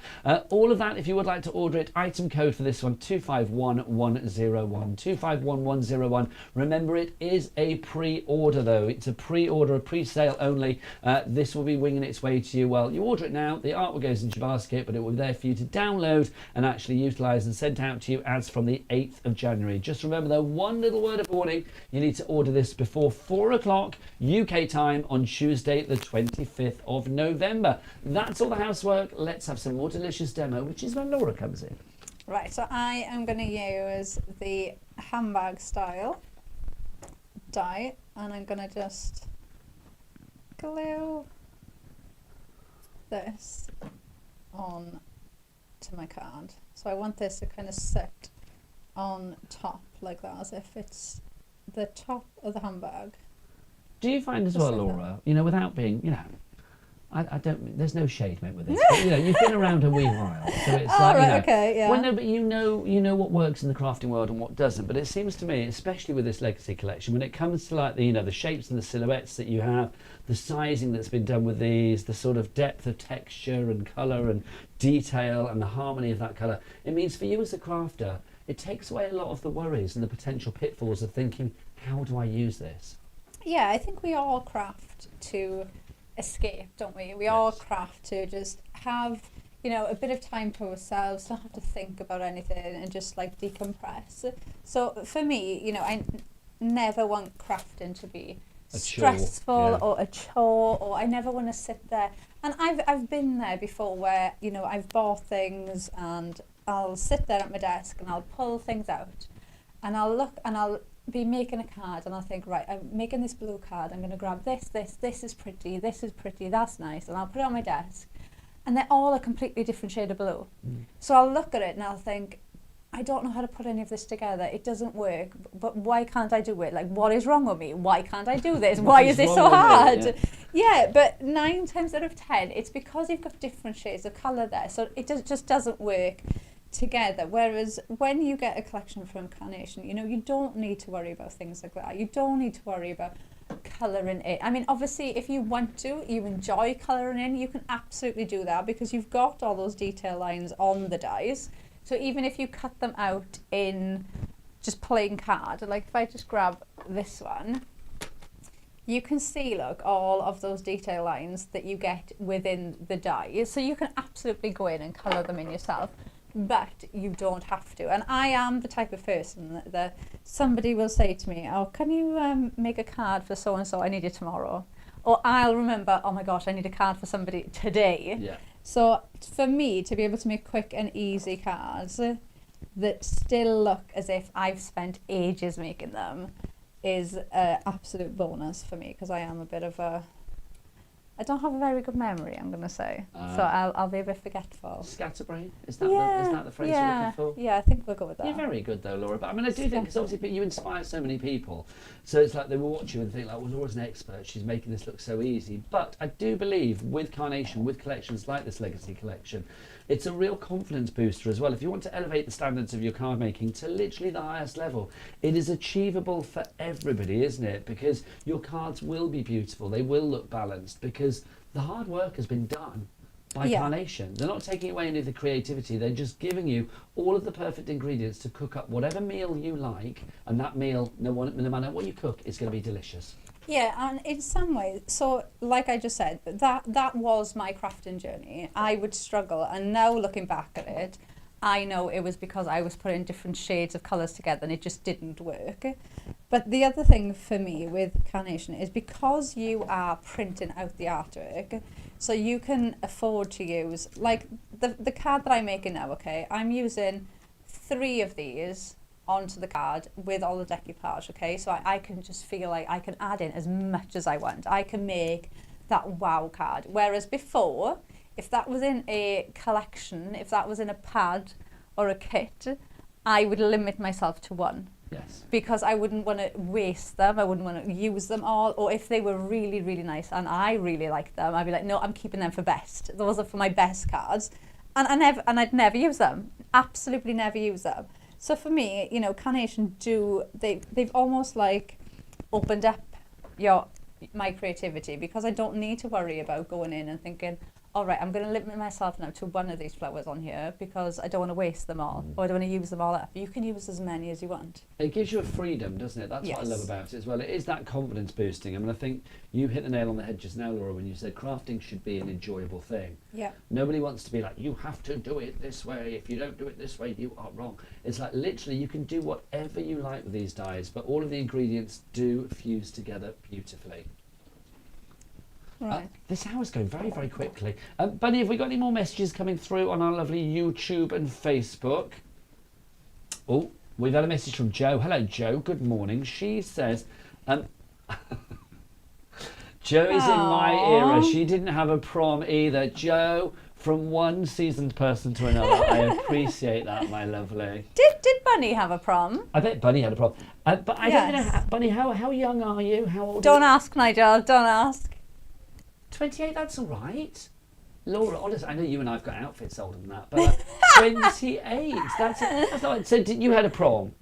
All of that, if you would like to order it, item code for this one, 251101. 251101. Remember, it is a pre-order though. It's a pre-order, a pre-sale only. This will be winging its way to you. Well, you order it now, the artwork goes into your basket, but it will be there for you to download and actually utilise and sent out to you as from the 8th of January. Just remember though, one little word of warning, you need to order this before 4 o'clock UK time on Tuesday the 25th of November. That's all the housework. Let's have some more delicious demo, which is when Laura comes in. Right, so I am going to use the handbag style die, and I'm going to just glue this on to my card. So I want this to kind of sit on top like that, as if it's the top of the handbag. Do you find as well, Laura, you know, without being, you know, I don't, there's no shade meant with this, but, you know, you've been around a wee while, so it's like, right, you know, okay, yeah. well, no, but you know what works in the crafting world and what doesn't, but it seems to me, especially with this legacy collection, when it comes to like the, you know, the shapes and the silhouettes that you have, the sizing that's been done with these, the sort of depth of texture and colour and detail and the harmony of that colour, it means for you as a crafter, it takes away a lot of the worries and the potential pitfalls of thinking, how do I use this? Yeah, I think we all craft to escape, don't we? We all craft to just have, you know, a bit of time to ourselves, not have to think about anything and just like decompress. So for me, you know, I never want crafting to be stressful or a chore, or I never want to sit there. And I've been there before where, you know, I've bought things and I'll sit there at my desk and I'll pull things out and I'll look and I'll be making a card and I'll think, right, I'm making this blue card, I'm going to grab this is pretty, that's nice, and I'll put it on my desk, and they're all a completely different shade of blue. So I'll look at it and I'll think, I don't know how to put any of this together, it doesn't work, but why can't I do it? Like, what is wrong with me? Why can't I do this? Why is this so hard? Yeah, but 9 times out of 10 it's because you've got different shades of colour there, so it just doesn't work together. Whereas when you get a collection from Carnation, you know, you don't need to worry about things like that. You don't need to worry about colouring it. I mean, obviously, if you want to, you enjoy colouring in, you can absolutely do that because you've got all those detail lines on the dies. So even if you cut them out in just plain card, like if I just grab this one, you can see, look, all of those detail lines that you get within the die. So you can absolutely go in and colour them in yourself, but you don't have to. And I am the type of person that somebody will say to me, oh, can you make a card for so-and-so, I need it tomorrow. Or I'll remember, oh my gosh, I need a card for somebody today. Yeah. So for me, to be able to make quick and easy cards that still look as if I've spent ages making them is an absolute bonus for me, because I am a bit of a, I don't have a very good memory, I'm going to say. So I'll be a bit forgetful. Scatterbrain? Is that the phrase you're looking for? Yeah, I think we'll go with that. You're very good though, Laura. But I mean, I do think, because obviously you inspire so many people. So it's like they will watch you and think, like, well, Laura's an expert. She's making this look so easy. But I do believe with Carnation, with collections like this Legacy collection, it's a real confidence booster as well. If you want to elevate the standards of your card making to literally the highest level, it is achievable for everybody, isn't it? Because your cards will be beautiful. They will look balanced because the hard work has been done by Carnation. They're not taking away any of the creativity. They're just giving you all of the perfect ingredients to cook up whatever meal you like, and that meal, no matter what you cook, is going to be delicious. Yeah, and in some ways, so like I just said, that was my crafting journey. I would struggle, and now looking back at it, I know it was because I was putting different shades of colours together and it just didn't work. But the other thing for me with Carnation is because you are printing out the artwork, so you can afford to use, like the card that I'm making now, okay, I'm using 3 of these onto the card with all the decoupage, okay, so I can just feel like I can add in as much as I want. I can make that wow card. Whereas before, if that was in a collection, if that was in a pad or a kit, I would limit myself to one. Yes. Because I wouldn't want to waste them, I wouldn't want to use them all, or if they were really, really nice and I really liked them, I'd be like, no, I'm keeping them for best. Those are for my best cards. And I'd never use them. Absolutely never use them. So for me, you know, Carnation they've almost like opened up my creativity, because I don't need to worry about going in and thinking, all right, I'm going to limit myself now to one of these flowers on here because I don't want to waste them all, or I don't want to use them all up. You can use as many as you want. It gives you a freedom, doesn't it? That's what I love about it as well. It is that confidence boosting. I mean, I think you hit the nail on the head just now, Laura, when you said crafting should be an enjoyable thing. Yeah. Nobody wants to be like, you have to do it this way. If you don't do it this way, you are wrong. It's like literally you can do whatever you like with these dyes, but all of the ingredients do fuse together beautifully. Right. This hour's going very, very quickly. Bunny, have we got any more messages coming through on our lovely YouTube and Facebook? Oh, we've had a message from Jo. Hello, Jo. Good morning. She says, Jo is in my era. She didn't have a prom either. Jo, from one seasoned person to another. I appreciate that, my lovely. Did Bunny have a prom? I bet Bunny had a prom. But I don't know, Bunny, how young are you? How old Don't are you? ask, Nigel. Don't ask. 28, that's all right. Laura, honestly, I know you and I have got outfits older than that, but 28, that's not right. So you had a prom?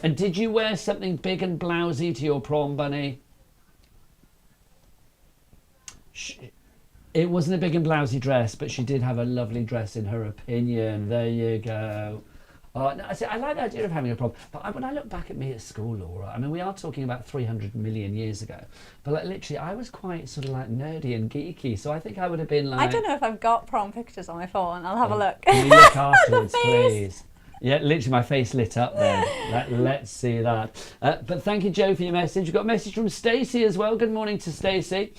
And did you wear something big and blousy to your prom, Bunny? It wasn't a big and blousy dress, but she did have a lovely dress in her opinion. There you go. No, I like the idea of having a prom, but when I look back at me at school, Laura, I mean, we are talking about 300 million years ago, but like, literally, I was quite sort of like nerdy and geeky, so I think I would have been like... I don't know if I've got prom pictures on my phone. I'll have a look. Can you look afterwards, please? Yeah, literally my face lit up then. Let's see that. But thank you, Jo, for your message. We've got a message from Stacey as well. Good morning to Stacey.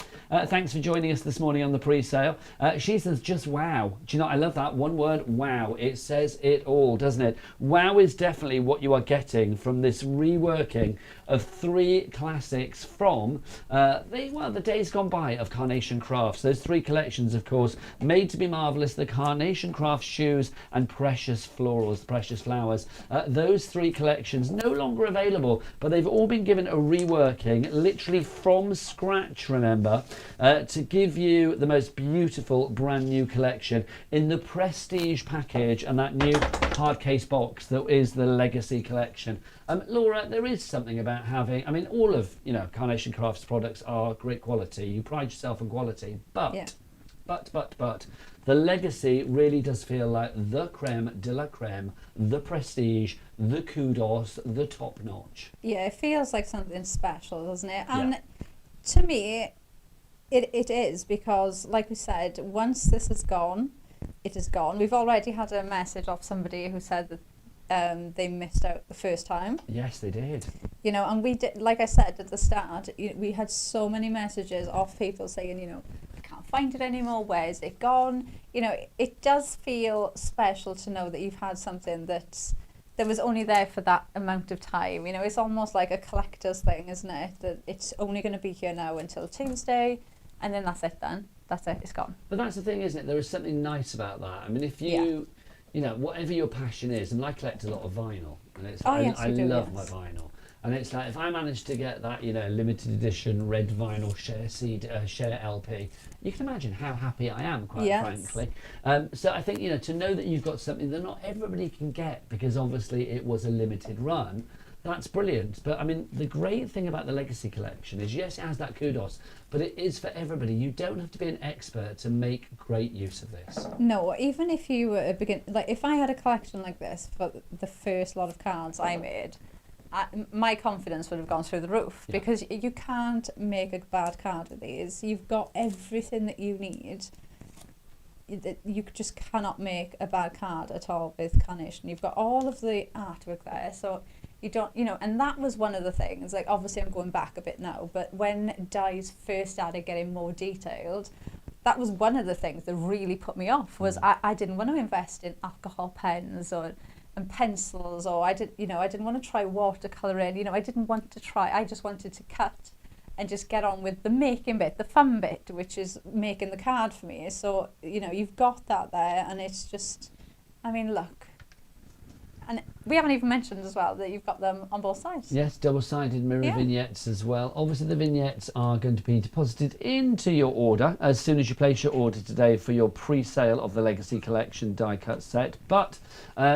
Thanks for joining us this morning on the pre-sale. She says, just wow. Do you know, I love that one word, wow. It says it all, doesn't it? Wow is definitely what you are getting from this reworking of 3 classics from the days gone by of Carnation Crafts. Those 3 collections, of course, made to be marvellous, the Carnation Crafts shoes and Precious Florals, Precious Flowers. Those 3 collections no longer available, but they've all been given a reworking, literally from scratch, remember, to give you the most beautiful brand new collection in the prestige package and that new hard case box that is the Legacy collection. Laura, there is something about having, I mean, all of, you know, Carnation Crafts products are great quality. You pride yourself on quality, but the Legacy really does feel like the creme de la creme, the prestige, the kudos, the top notch. Yeah, it feels like something special, doesn't it? And to me, it is, because, like we said, once this is gone, it is gone. We've already had a message of somebody who said that they missed out the first time. Yes, they did. You know, and we did, like I said at the start, we had so many messages of people saying, you know, I can't find it anymore, where's it gone? You know, it does feel special to know that you've had something that was only there for that amount of time. You know, it's almost like a collector's thing, isn't it? That it's only going to be here now until Tuesday, and then that's it then. That's it, it's gone. But that's the thing, isn't it? There is something nice about that. I mean, if you... You know, whatever your passion is, and I collect a lot of vinyl, and it's I love my vinyl, and it's like if I manage to get that, you know, limited edition red vinyl share LP, you can imagine how happy I am, quite frankly. So I think, you know, to know that you've got something that not everybody can get because obviously it was a limited run. That's brilliant. But I mean, the great thing about the Legacy collection is, yes, it has that kudos, but it is for everybody. You don't have to be an expert to make great use of this. No, even if you were like, if I had a collection like this for the first lot of cards I made, my confidence would have gone through the roof, because you can't make a bad card with these. You've got everything that you need. You just cannot make a bad card at all with Carnation. You've got all of the artwork there, so you don't, you know, and that was one of the things, like, obviously I'm going back a bit now, but when dyes first started getting more detailed, that was one of the things that really put me off, was I didn't want to invest in alcohol pens and pencils, or I didn't want to try watercolouring, you know, I didn't want to try, I just wanted to cut and just get on with the making bit, the fun bit, which is making the card for me. So, you know, you've got that there, and it's just, I mean, look. And we haven't even mentioned as well that you've got them on both sides. Yes, double-sided mirror vignettes as well. Obviously, the vignettes are going to be deposited into your order as soon as you place your order today for your pre-sale of the Legacy Collection die-cut set. But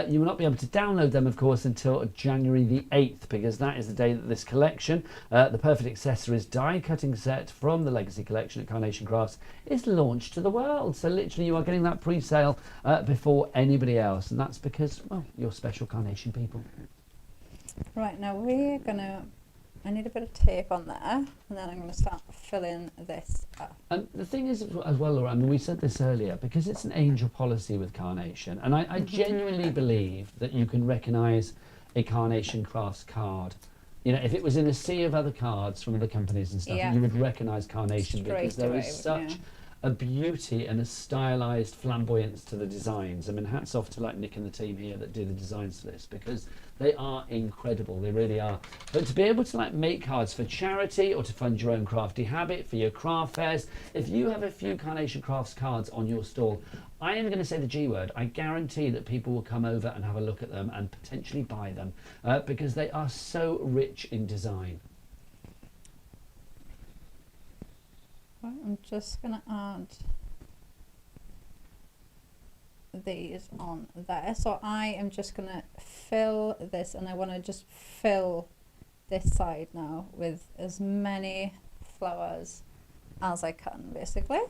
you will not be able to download them, of course, until January the 8th, because that is the day that this collection, the Perfect Accessories die-cutting set from the Legacy Collection at Carnation Crafts, is launched to the world. So literally, you are getting that pre-sale before anybody else, and that's because, well, you're special Carnation people. Right, now we're gonna, I need a bit of tape on there, and then I'm gonna start filling this up. And the thing is as well, Laura, I mean, we said this earlier, because it's an angel policy with Carnation, and I genuinely believe that you can recognise a Carnation Crafts card. You know, if it was in a sea of other cards from other companies and stuff, you would recognise Carnation because there is such a beauty and a stylised flamboyance to the designs. I mean, hats off to like Nick and the team here that do the designs for this, because they are incredible, they really are. But to be able to like make cards for charity or to fund your own crafty habit, for your craft fairs, if you have a few Carnation Crafts cards on your stall, I am going to say the G word, I guarantee that people will come over and have a look at them and potentially buy them because they are so rich in design. I'm just going to add these on there. So I am just going to fill this, and I want to just fill this side now with as many flowers as I can, basically.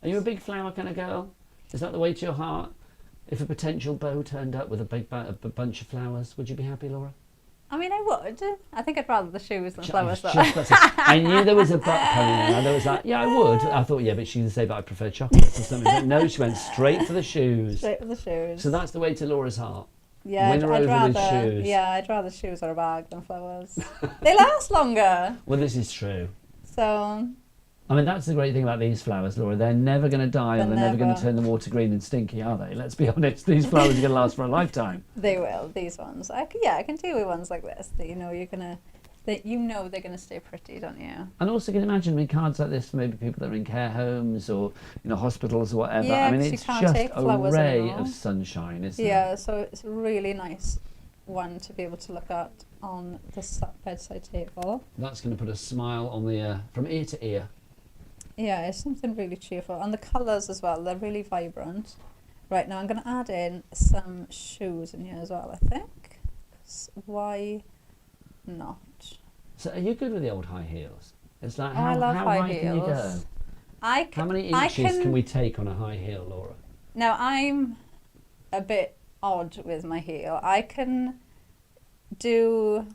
Are you a big flower kind of girl? Is that the way to your heart? If a potential beau turned up with a big bunch of flowers, would you be happy, Laura? I mean, I would. I think I'd rather the shoes than flowers, though. I knew there was a but coming in. There was like, yeah, I would. I thought, yeah, but she didn't say, but I prefer chocolates or something. But no, she went straight for the shoes. Straight for the shoes. So that's the way to Laura's heart. Yeah, Win her over with shoes. Yeah, I'd rather shoes or a bag than flowers. They last longer. Well, this is true. So... I mean, that's the great thing about these flowers, Laura. They're never going to die, and they're never going to turn the water green and stinky, are they? Let's be honest. These flowers are going to last for a lifetime. They will. These ones. I can deal with ones like this that you know you're gonna, that you know they're gonna stay pretty, don't you? And also, can you imagine me cards like this for maybe people that are in care homes or hospitals or whatever. Yeah, I mean, it's just a ray of sunshine, isn't it? Yeah. So it's a really nice one to be able to look at on the bedside table. That's going to put a smile on the from ear to ear. Yeah, it's something really cheerful. And the colours as well, they're really vibrant. Right, now I'm going to add in some shoes in here as well, I think. 'Cause why not? So are you good with the old high heels? It's like, I love how high high can you go? heels. How many inches can we take on a high heel, Laura? Now, I'm a bit odd with my heel. I can do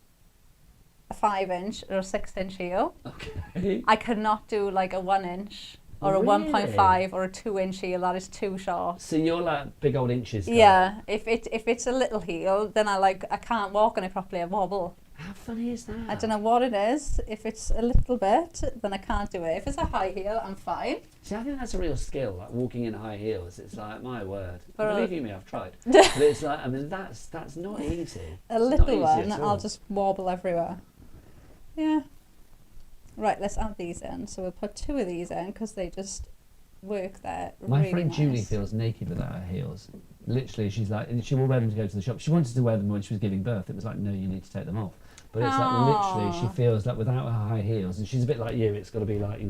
a 5-inch or a 6-inch heel. Okay. I cannot do like a 1-inch or a 1.5 or a 2-inch heel. That is too short. So you're like big old inches. Yeah. If it's a little heel, then I can't walk on it properly. I wobble. How funny is that? I don't know what it is. If it's a little bit, then I can't do it. If it's a high heel, I'm fine. See, I think that's a real skill, like walking in high heels. It's like, my word. But Believe you me, I've tried. But it's like, I mean, that's not easy. A little one, I'll just wobble everywhere. Yeah. Right, let's add these in. So we'll put 2 of these in because they just work there. My really friend nice. Julie feels naked without her heels. Literally, she's like, and she will wear them to go to the shop. She wanted to wear them when she was giving birth. It was like, no, you need to take them off. But it's like literally, she feels like without her high heels, and she's a bit like you. It's got to be like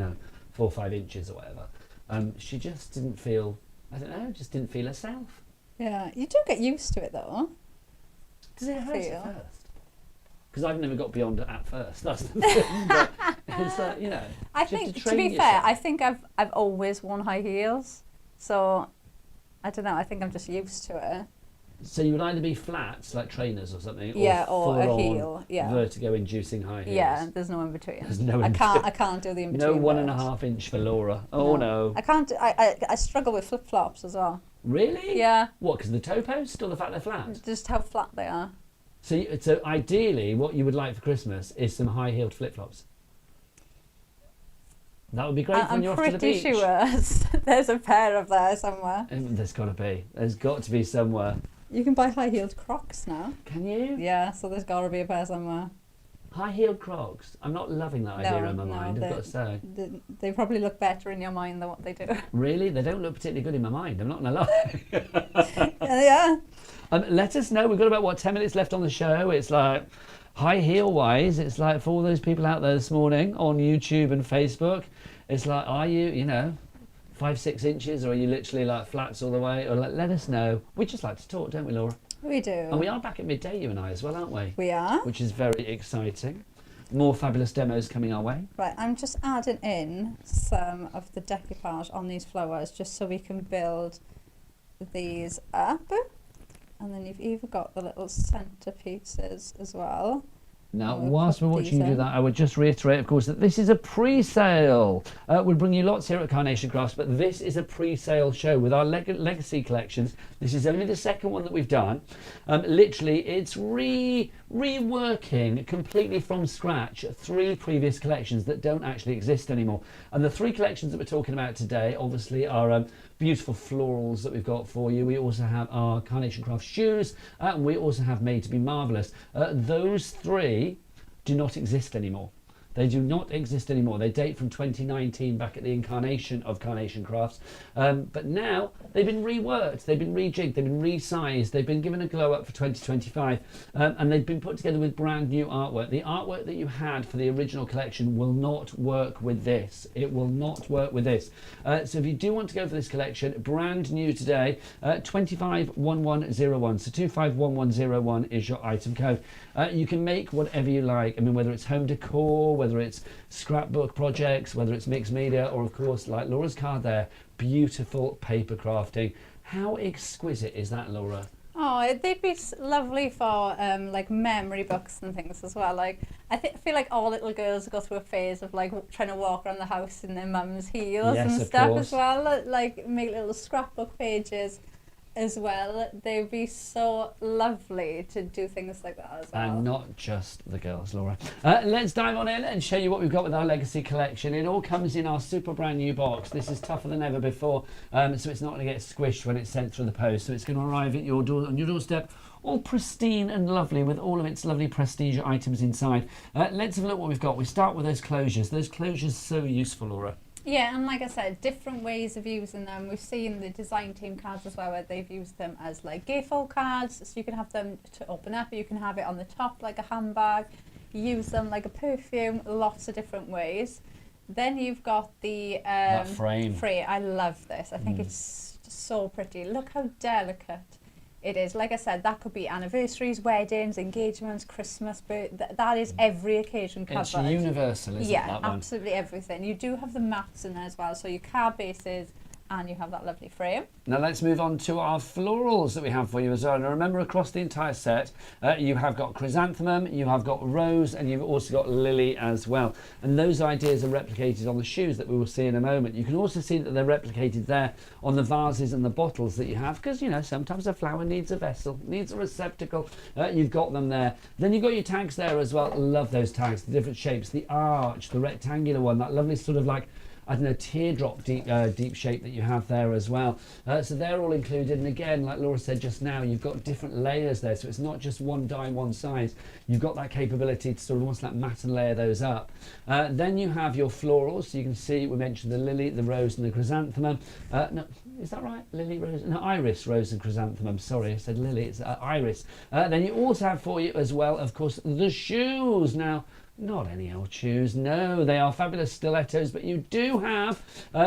4 or 5 inches or whatever. She just didn't feel. I don't know. Just didn't feel herself. Yeah, you do get used to it though. Does it hurt at first? Because I've never got beyond at first. That's the thing. But it's like, I think, to be fair, I think I've always worn high heels, so I don't know. I think I'm just used to it. So you would either be flats like trainers or something, or a heel, vertigo-inducing high heels. Yeah, there's no in between. There's no I can't do the in between. No 1.5 inch for Laura. Oh no. I can't. I struggle with flip flops as well. Really? Yeah. What? Because the toe post or the fact they're flat? Just how flat they are. So ideally, what you would like for Christmas is some high-heeled flip-flops. That would be great when you're off to the beach. I'm pretty sure there's a pair of there somewhere. There's got to be. There's got to be somewhere. You can buy high-heeled Crocs now. Can you? Yeah, so there's got to be a pair somewhere. High-heeled Crocs. I'm not loving that idea in my mind, I've got to say. They probably look better in your mind than what they do. Really? They don't look particularly good in my mind, I'm not going to lie. Yeah. Let us know. We've got about, 10 minutes left on the show. It's like, high heel wise, it's like for all those people out there this morning on YouTube and Facebook, it's like, are you, 5-6 inches, or are you literally like flats all the way? Or let us know. We just like to talk, don't we, Laura? We do. And we are back at midday, you and I as well, aren't we? We are. Which is very exciting. More fabulous demos coming our way. Right, I'm just adding in some of the decoupage on these flowers just so we can build these up. And then you've even got the little centerpieces as well. Now, whilst we're watching you do that, I would just reiterate, of course, that this is a pre-sale. We'll bring you lots here at Carnation Crafts, but this is a pre-sale show with our legacy collections. This is only the second one that we've done. Literally, it's reworking completely from scratch 3 previous collections that don't actually exist anymore. And the 3 collections that we're talking about today, obviously, are beautiful florals that we've got for you. We also have our Carnation Crafts shoes, and we also have Made to be Marvellous. Those 3 do not exist anymore. They do not exist anymore. They date from 2019, back at the incarnation of Carnation Crafts. But now they've been reworked, they've been rejigged, they've been resized, they've been given a glow up for 2025, and they've been put together with brand new artwork. The artwork that you had for the original collection will not work with this. It will not work with this. So if you do want to go for this collection, brand new today, 251101. So 251101 is your item code. You can make whatever you like. I mean, whether it's home decor, whether it's scrapbook projects, whether it's mixed media, or of course, like Laura's card there, beautiful paper crafting. How exquisite is that, Laura? Oh, they'd be lovely for like memory books and things as well. Like I feel like all little girls go through a phase of like trying to walk around the house in their mum's heels and stuff as well. Like make little scrapbook pages as well. They'd be so lovely to do things like that as well. And not just the girls, Laura. Let's dive on in and show you what we've got with our legacy collection. It all comes in our super brand new box. This is tougher than ever before, so it's not going to get squished when it's sent through the post. So it's going to arrive at your door, on your doorstep, all pristine and lovely with all of its lovely prestige items inside. Let's have a look what we've got. We start with those closures. Those closures so useful, Laura. Yeah, and like I said, different ways of using them. We've seen the design team cards as well, where they've used them as like gatefold cards, so you can have them to open up, you can have it on the top like a handbag, use them like a perfume, lots of different ways. Then you've got the that frame. I love this. I think it's just so pretty. Look how delicate it is. Like I said, that could be anniversaries, weddings, engagements, Christmas, but that is every occasion covered. It's universal, isn't it, that one? Yeah, absolutely everything. You do have the mats in there as well, so your card bases, and you have that lovely frame. Now let's move on to our florals that we have for you as well. Now remember, across the entire set, you have got chrysanthemum, you have got rose, and you've also got lily as well. And those ideas are replicated on the shoes that we will see in a moment. You can also see that they're replicated there on the vases and the bottles that you have, because, you know, sometimes a flower needs a vessel, needs a receptacle. You've got them there. Then you've got your tags there as well. Love those tags, the different shapes, the arch, the rectangular one, that lovely sort of like, I don't know, teardrop deep shape that you have there as well. So they're all included, and again, like Laura said just now, you've got different layers there, so it's not just one die, one size. You've got that capability to sort of almost like mat and layer those up. Then you have your florals, so you can see we mentioned the lily, the rose, and the chrysanthemum. No, is that right? Lily, rose, no, iris, rose, and chrysanthemum. Sorry, I said lily, it's iris. Then you also have for you as well, of course, the shoes. Now, not any old shoes, no, they are fabulous stilettos, but you do have,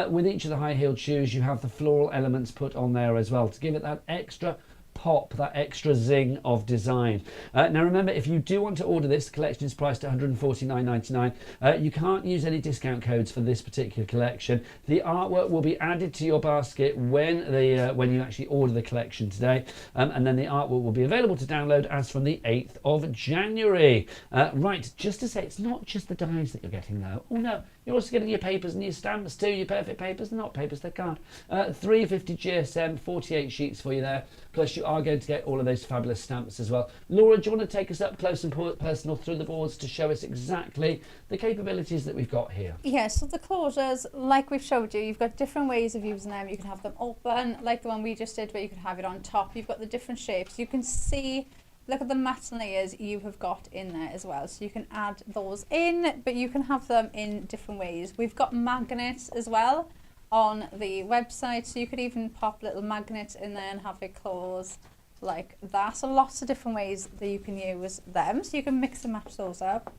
with each of the high-heeled shoes, you have the floral elements put on there as well to give it that extra pop, that extra zing of design. Now remember, if you do want to order this, the collection is priced at $149.99. You can't use any discount codes for this particular collection. The artwork will be added to your basket when you actually order the collection today, and then the artwork will be available to download as from the 8th of January. Right, just to say, it's not just the dies that you're getting though. Oh no, you're also getting your papers and your stamps too, your perfect papers, not papers, they can't. 350 GSM, 48 sheets for you there, plus you are going to get all of those fabulous stamps as well. Laura, do you want to take us up close and personal through the boards to show us exactly the capabilities that we've got here? Yeah, so the closures, like we've showed you, you've got different ways of using them. You can have them open, like the one we just did, where you can have it on top. You've got the different shapes. You can see look at the mats and layers you have got in there as well. So you can add those in, but you can have them in different ways. We've got magnets as well on the website, so you could even pop little magnets in there and have it close like that. So lots of different ways that you can use them, so you can mix and match those up.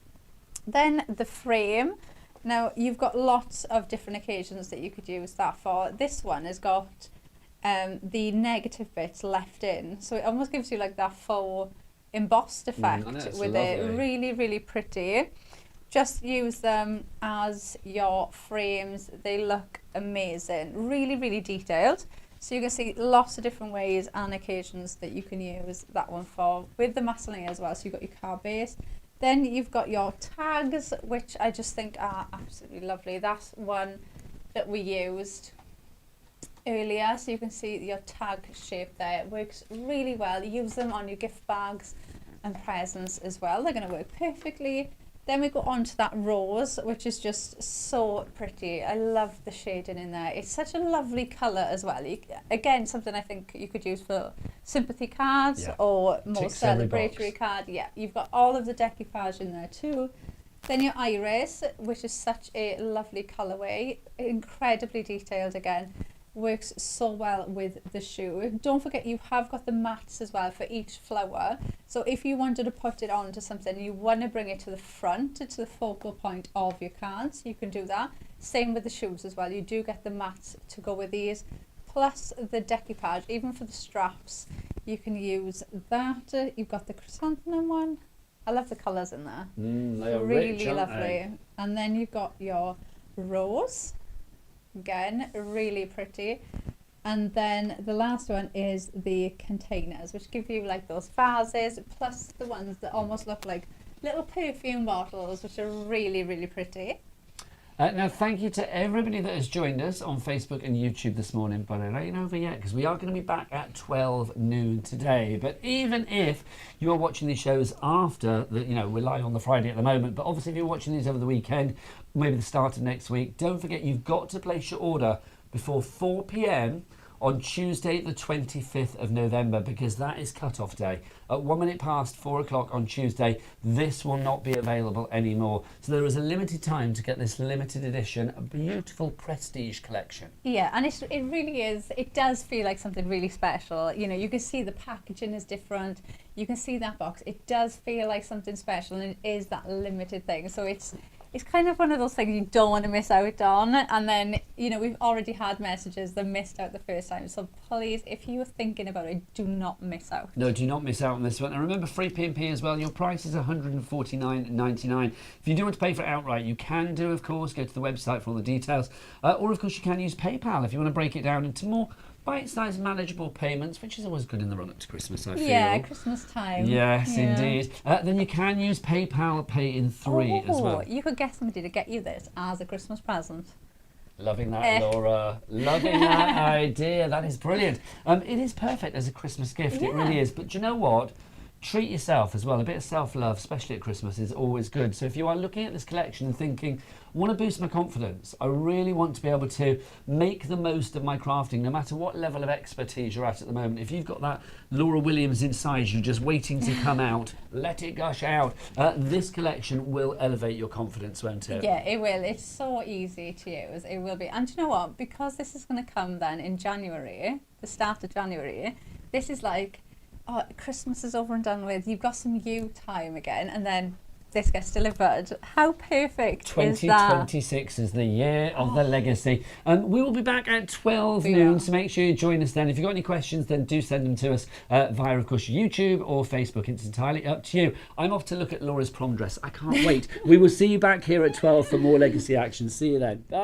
Then the frame. Now you've got lots of different occasions that you could use that for. This one has got the negative bits left in, so it almost gives you like that faux embossed effect with it. Really, really pretty. Just use them as your frames. They look amazing. Really, really detailed. So you can see lots of different ways and occasions that you can use that one for, with the masonry as well. So you've got your card base. Then you've got your tags, which I just think are absolutely lovely. That's one that we used earlier. So you can see your tag shape there. It works really well. Use them on your gift bags and presents as well. They're going to work perfectly. Then we go on to that rose, which is just so pretty. I love the shading in there. It's such a lovely colour as well. Again, something I think you could use for sympathy cards or more celebratory card. Yeah, you've got all of the decoupage in there too. Then your iris, which is such a lovely colourway, incredibly detailed again. Works so well with the shoe. Don't forget you have got the mats as well for each flower. So if you wanted to put it onto something, you want to bring it to the front, to the focal point of your cards, you can do that. Same with the shoes as well. You do get the mats to go with these, plus the decoupage. Even for the straps, you can use that. You've got the chrysanthemum one. I love the colours in there. They are really rich, aren't lovely. they? And then you've got your rose. Again, really pretty. And then the last one is the containers, which give you like those vases, plus the ones that almost look like little perfume bottles, which are really, really pretty. Now, thank you to everybody that has joined us on Facebook and YouTube this morning, but it ain't over yet because we are going to be back at 12 noon today. But even if you're watching these shows after, we're live on the Friday at the moment, but obviously if you're watching these over the weekend, maybe the start of next week, don't forget you've got to place your order before 4 p.m. on Tuesday the 25th of November, because that is cut-off day. At 1 minute past 4 o'clock on Tuesday, this will not be available anymore. So there is a limited time to get this limited edition, a beautiful prestige collection. Yeah, and it really is, it does feel like something really special. You can see the packaging is different. You can see that box. It does feel like something special, and it is that limited thing. So it's kind of one of those things you don't want to miss out on. And then, we've already had messages that missed out the first time. So please, if you were thinking about it, do not miss out. No, do not miss out on this one. And remember, free P&P as well. Your price is $149.99. If you do want to pay for it outright, you can do, of course. Go to the website for all the details. Or, of course, you can use PayPal if you want to break it down into more bite-sized, manageable payments, which is always good in the run-up to Christmas, I feel. Yeah, Christmas time. Yes, indeed. Then you can use PayPal Pay in 3 as well. You could get somebody to get you this as a Christmas present. Loving that, Laura. Loving that idea. That is brilliant. It is perfect as a Christmas gift. Yeah. It really is. But do you know what? Treat yourself as well. A bit of self-love, especially at Christmas, is always good. So if you are looking at this collection and thinking, I want to boost my confidence, I really want to be able to make the most of my crafting, no matter what level of expertise you're at the moment. If you've got that Laura Williams inside you just waiting to come out, let it gush out. This collection will elevate your confidence, won't it? Yeah, it will. It's so easy to use. It will be. And do you know what? Because this is going to come then in January, the start of January, this is like, Christmas is over and done with. You've got some time again, and then this gets delivered. How perfect is that? 2026 is the year of the legacy. We will be back at 12 noon, so make sure you join us then. If you've got any questions, then do send them to us via, of course, YouTube or Facebook. It's entirely up to you. I'm off to look at Laura's prom dress. I can't wait. We will see you back here at 12 for more legacy action. See you then. Bye.